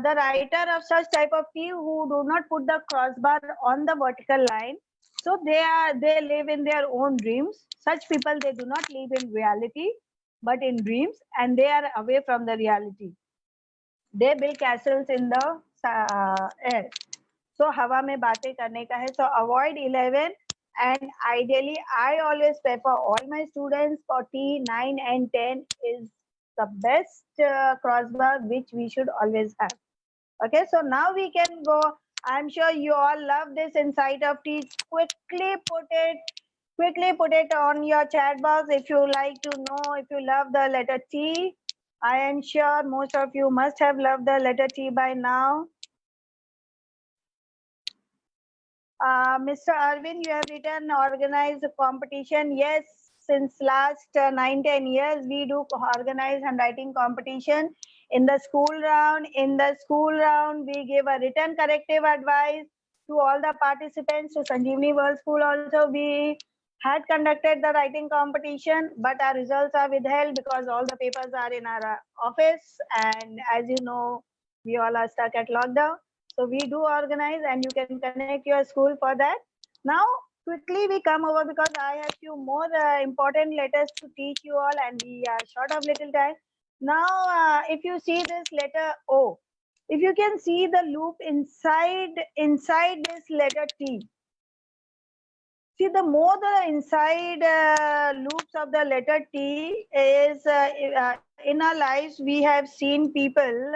the writer of such type of T who do not put the crossbar on the vertical line, so they live in their own dreams. Such people, they do not live in reality but in dreams, and they are away from the reality. They build castles in the air. So हवा में बातें करने का है. So avoid 11, and ideally I always prefer all my students for T, 9 and 10 is the best crossbar which we should always have. Okay, so now we can go. I'm sure you all love this insight of T. Quickly put it on your chat box if you like to know if you love the letter T. I am sure most of you must have loved the letter T by now. Mr. Arvind, you have written organize a competition. Yes, since last 9-10 years, we do organize handwriting competition in the school round. In the school round, we give a written corrective advice to all the participants. To Sanjeevani World School also, we had conducted the writing competition, but our results are withheld because all the papers are in our office. And as you know, we all are stuck at lockdown. So we do organize, and you can connect your school for that. Now, quickly we come over because I have few more important letters to teach you all, and we are short of little time. Now, if you see this letter O, if you can see the loop inside this letter T. See, the more the inside loops of the letter T is, in our lives, we have seen people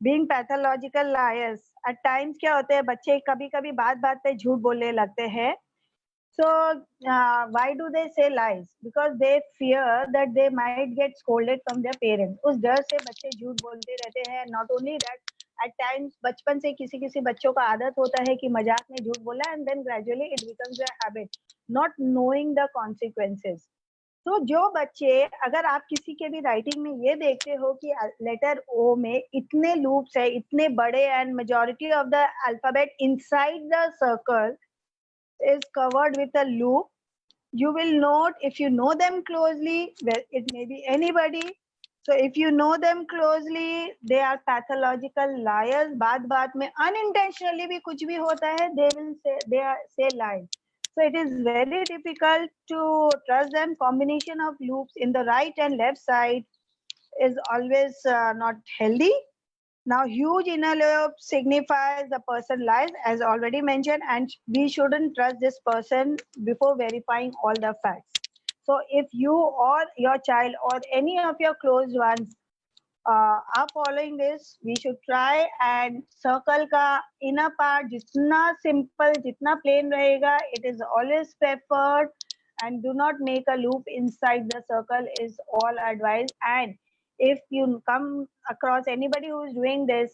being pathological liars. At times क्या होते हैं, बच्चे कभी-कभी बात-बात पे झूठ बोलने लगते हैं. So why do they say lies? Because they fear that they might get scolded from their parents. उस डर से बच्चे झूठ बोलते रहते हैं. Not only that, at times बचपन से किसी बच्चों का आदत होता है कि मजाक में झूठ बोला, and then gradually it becomes a habit, not knowing the consequences. तो जो बच्चे, अगर आप किसी के भी राइटिंग में ये देखते हो कि लेटर ओ में इतने लूप्स है, इतने बड़े, and majority of the alphabet inside the circle is covered with a loop, you will note, if you know them closely, well, it may be anybody. So if you know them closely, they are pathological liars. बात में unintentionally भी कुछ भी होता है, they say lies. So it is very difficult to trust them. Combination of loops in the right and left side is always not healthy. Now, huge inner loop signifies the person lies, as already mentioned, and we shouldn't trust this person before verifying all the facts. So if you or your child or any of your close ones are following this, we should try and circle ka inner part jitna simple, jitna plain rahega, it is always preferred, and do not make a loop inside the circle is all advised. And if you come across anybody who is doing this,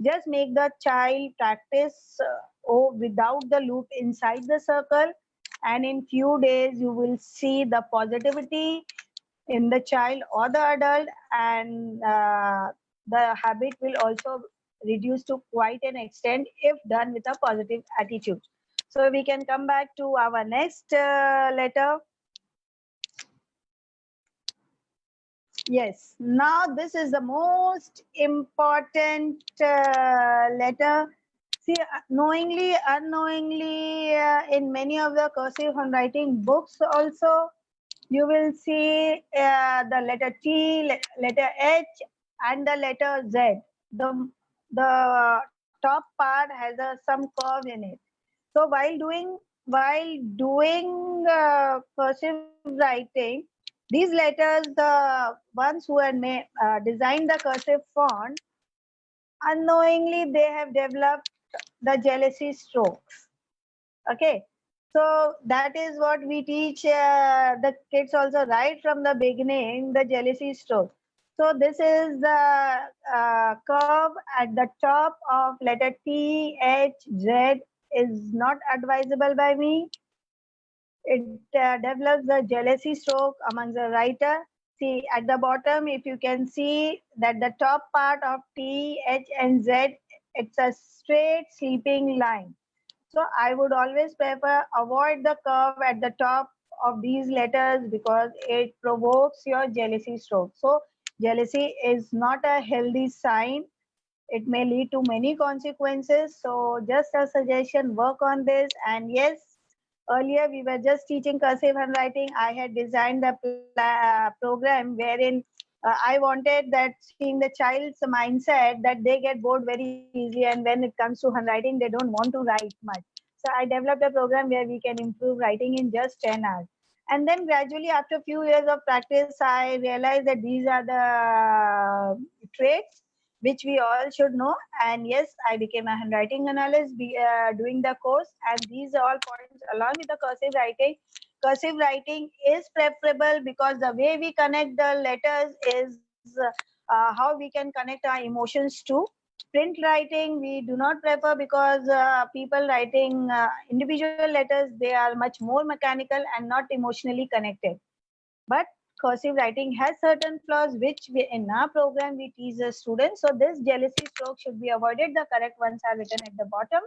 just make the child practice without the loop inside the circle, and in few days you will see the positivity in the child or the adult, and the habit will also reduce to quite an extent if done with a positive attitude. So we can come back to our next letter. Yes, now this is the most important letter. See, knowingly, unknowingly, in many of the cursive handwriting books also, you will see the letter T, letter H, and the letter Z. The top part has some curve in it. So while doing cursive writing, these letters, the ones who had designed the cursive font, unknowingly they have developed the jealousy strokes. Okay, so that is what we teach the kids also right from the beginning, the jealousy stroke. So this is the curve at the top of letter T, H, Z is not advisable by me. It develops the jealousy stroke among the writer. See at the bottom, if you can see that the top part of T, H and Z, it's a straight sleeping line. So I would always prefer avoid the curve at the top of these letters because it provokes your jealousy stroke. So jealousy is not a healthy sign. It may lead to many consequences. So just a suggestion, work on this. And yes, earlier we were just teaching cursive handwriting. I had designed the program wherein I wanted that seeing the child's mindset that they get bored very easily, and when it comes to handwriting, they don't want to write much. So I developed a program where we can improve writing in just 10 hours. And then gradually, after a few years of practice, I realized that these are the traits which we all should know. And yes, I became a handwriting analyst doing the course. And these are all points along with the cursive writing. Cursive writing is preferable because the way we connect the letters is how we can connect our emotions to. Print writing we do not prefer because people writing individual letters, they are much more mechanical and not emotionally connected. But cursive writing has certain flaws which we, in our program we teach the students. So this jealousy stroke should be avoided. The correct ones are written at the bottom.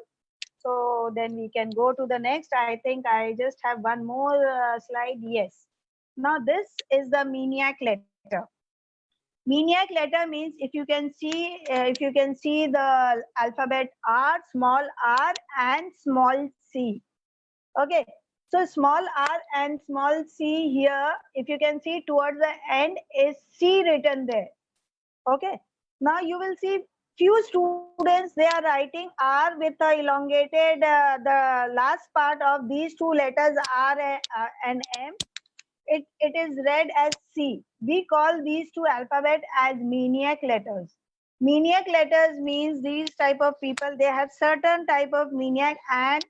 So then we can go to the next. I think I just have one more slide. Yes. Now this is the MENIAC letter. MENIAC letter means if you can see the alphabet R, small r and small c. Okay. So small r and small c here, if you can see towards the end is C written there. Okay. Now you will see few students, they are writing R with a elongated, the last part of these two letters R and M. It is read as C. We call these two alphabet as MENIAC letters. MENIAC letters means these type of people, they have certain type of MENIAC, and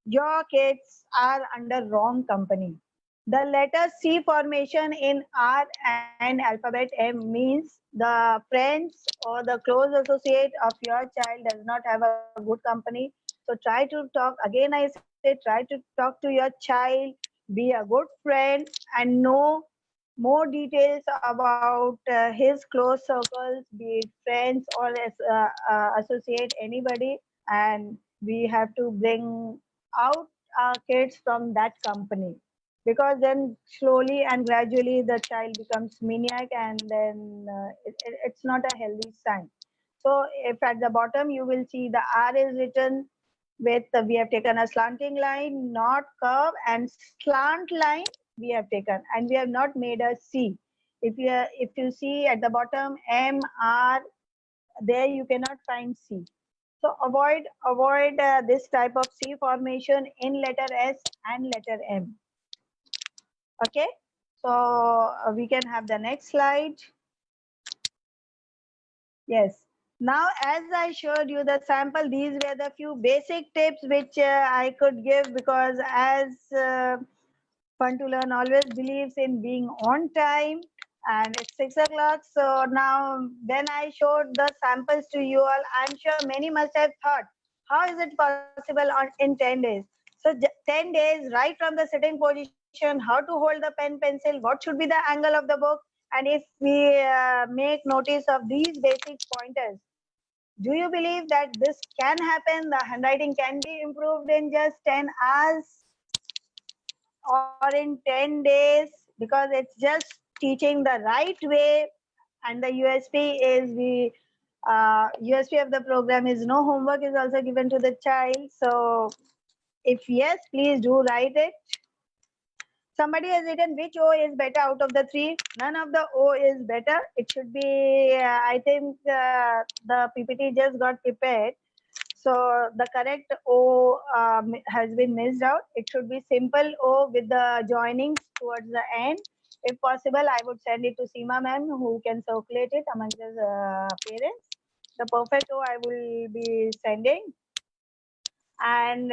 your kids are under wrong company. The letter C formation in R and alphabet M means the friends or the close associate of your child does not have a good company. So try to talk, again I say, try to talk to your child, be a good friend and know more details about his close circles, be it friends or associate anybody, and we have to bring out our kids from that company, because then slowly and gradually the child becomes maniac, and then it's not a healthy sign. So if at the bottom you will see the R is written with we have taken a slanting line, not curve, and slant line we have taken, and we have not made a C. If you see at the bottom M R, there you cannot find C. So avoid this type of C formation in letter S and letter M. Okay, so we can have the next slide. Yes. Now, as I showed you the sample, these were the few basic tips which I could give, because as Fun to Learn always believes in being on time, and it's 6 o'clock. So now when I showed the samples to you all, I'm sure many must have thought, how is it possible in 10 days? So 10 days, right from the sitting position, how to hold the pen pencil, what should be the angle of the book, and if we make notice of these basic pointers, do you believe that this can happen? The handwriting can be improved in just 10 hours or in 10 days, because it's just teaching the right way. And the USP is USP of the program is no homework is also given to the child. So if yes, please do write it. Somebody has written which O is better out of the three. None of the O is better. It should be, I think the PPT just got prepared. So the correct O has been missed out. It should be simple O with the joinings towards the end. If possible, I would send it to Seema ma'am, who can circulate it among the parents. The perfect O I will be sending. And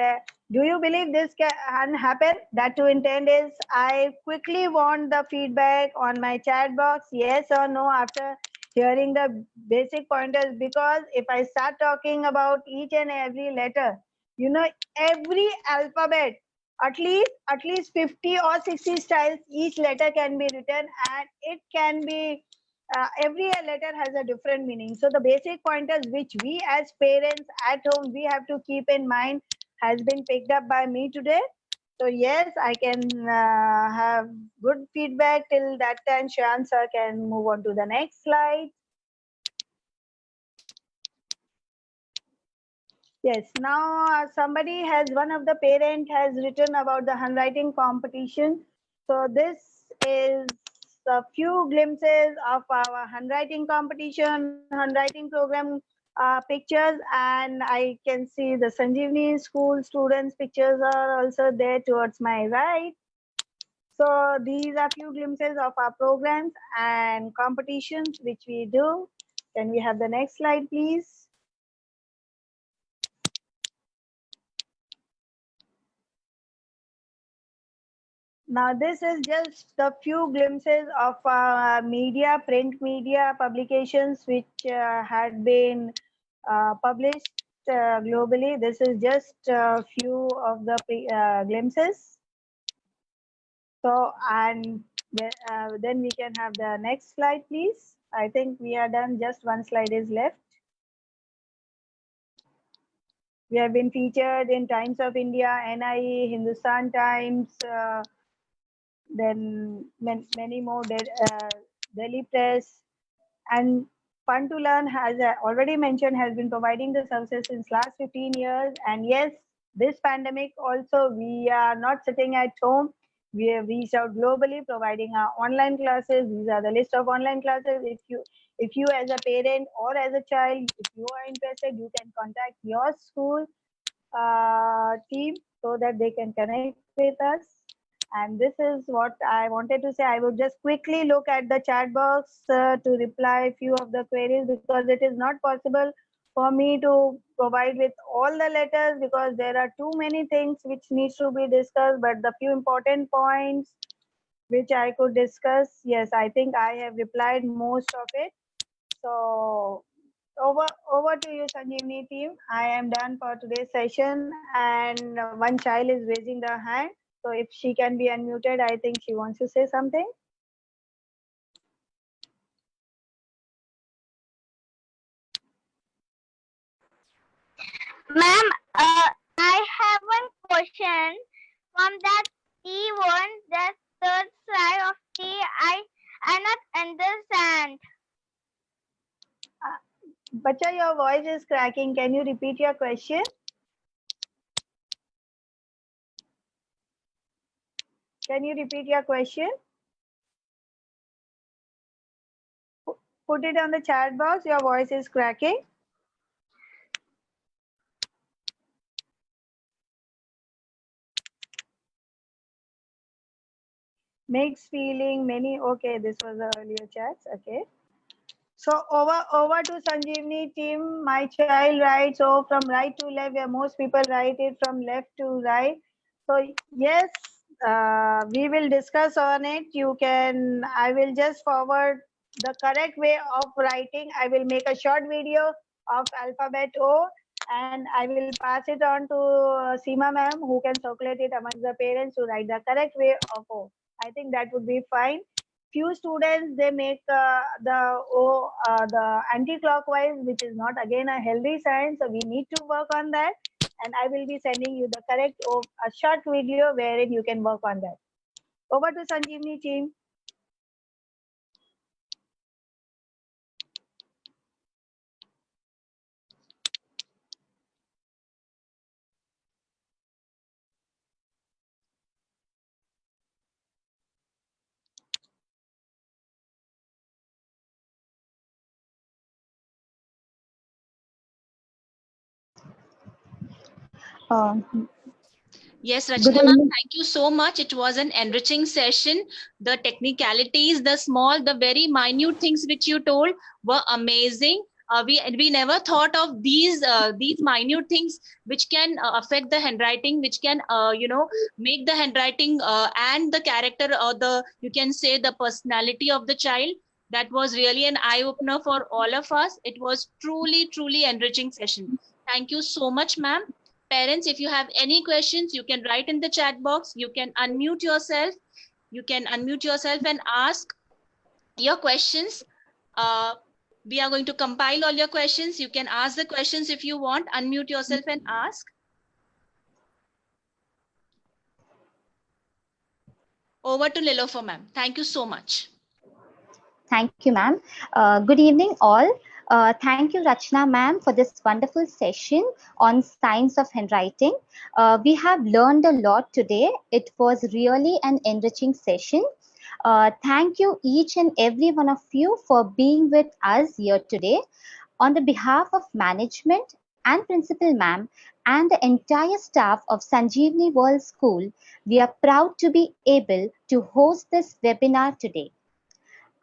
do you believe this can happen? That too in 10 days. I quickly want the feedback on my chat box, yes or no, after hearing the basic pointers, because if I start talking about each and every letter, you know, every alphabet, at least 50 or 60 styles each letter can be written, and it can be every letter has a different meaning. So the basic pointers which we as parents at home we have to keep in mind has been picked up by me today. So yes, I can have good feedback. Till that time, Shan sir can move on to the next slide. Yes, now one of the parent has written about the handwriting competition. So this is a few glimpses of our handwriting competition, handwriting program pictures, and I can see the Sanjeevani school students pictures are also there towards my right. So these are few glimpses of our programs and competitions which we do. Can we have the next slide, please? Now, this is just a few glimpses of print media publications which had been published globally. This is just a few of the glimpses. So, and then we can have the next slide, please. I think we are done. Just one slide is left. We have been featured in Times of India, NIE, Hindustan Times, then many more, Delhi Press, and Fun to Learn has already mentioned has been providing the services since last 15 years. And yes, this pandemic also we are not sitting at home. We have reached out globally, providing our online classes. These are the list of online classes. If you as a parent or as a child, if you are interested, you can contact your school team so that they can connect with us. And this is what I wanted to say. I would just quickly look at the chat box to reply a few of the queries, because it is not possible for me to provide with all the letters, because there are too many things which needs to be discussed. But the few important points which I could discuss, yes, I think I have replied most of it. So over to you, Sanjeevani team. I am done for today's session, and one child is raising their hand. So if she can be unmuted, I think she wants to say something. Ma'am, I have one question. From that T1, the third slide of T, I not understand. Bacha, your voice is cracking. Can you repeat your question? Can you repeat your question? Put it on the chat box. Your voice is cracking. mixed feeling, many. Okay, this was the earlier chats. Okay. So over to Sanjeevni team. My child writes, oh, from right to left, where most people write it from left to right. So yes, we will discuss on it. You can, I will just forward the correct way of writing. I will make a short video of alphabet O, and I will pass it on to Seema ma'am, who can circulate it amongst the parents to write the correct way of O. I think that would be fine. Few students, they make the anti-clockwise, which is not again a healthy sign. So we need to work on that, and I will be sending you the correct a short video wherein you can work on that. Over to Sanjeevni team. Yes, Good Rachna ma'am, evening. thank you so much. It was an enriching session. The technicalities, the small, the very minute things which you told were amazing. We never thought of these minute things which can affect the handwriting, which can make the handwriting and the character, or the, you can say, the personality of the child. That was really an eye opener for all of us. It was truly enriching session. Thank you so much, ma'am. Parents, if you have any questions, you can write in the chat box. You can unmute yourself. You can unmute yourself and ask your questions. We are going to compile all your questions. You can ask the questions if you want. Unmute yourself and ask. Over to Nilofer ma'am. Thank you so much. Thank you, ma'am. Good evening, all. Thank you, Rachna, ma'am, for this wonderful session on science of handwriting. We have learned a lot today. It was really an enriching session. Thank you, each and every one of you, for being with us here today. On the behalf of management and principal ma'am and the entire staff of Sanjeevni World School, we are proud to be able to host this webinar today.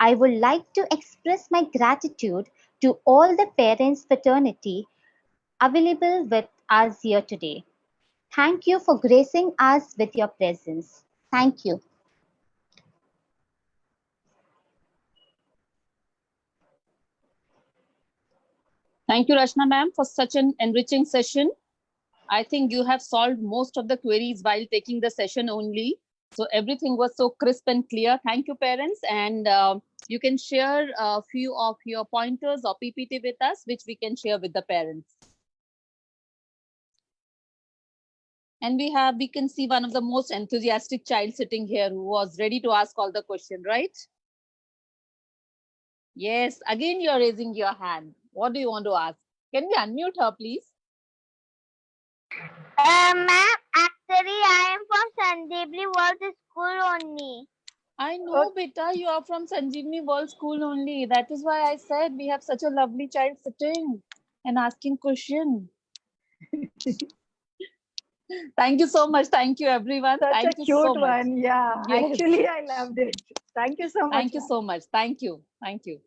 I would like to express my gratitude to all the parents fraternity available with us here today. Thank you for gracing us with your presence. Thank you. Thank you, Rachna ma'am, for such an enriching session. I think you have solved most of the queries while taking the session only. So everything was so crisp and clear. Thank you, parents. And you can share a few of your pointers or PPT with us, which we can share with the parents. And we can see one of the most enthusiastic child sitting here who was ready to ask all the questions, right? Yes, again, you're raising your hand. What do you want to ask? Can we unmute her, please? Ma'am, actually, I am from Sanjeevni World School only. I know, beta, you are from Sanjeevni World School only. That is why I said we have such a lovely child sitting and asking question. Thank you so much. Thank you, everyone. Such Thank a you cute so much. one. Yeah, Yes. actually, I loved it. Thank you so much. Thank you so much. Thank you. Thank you.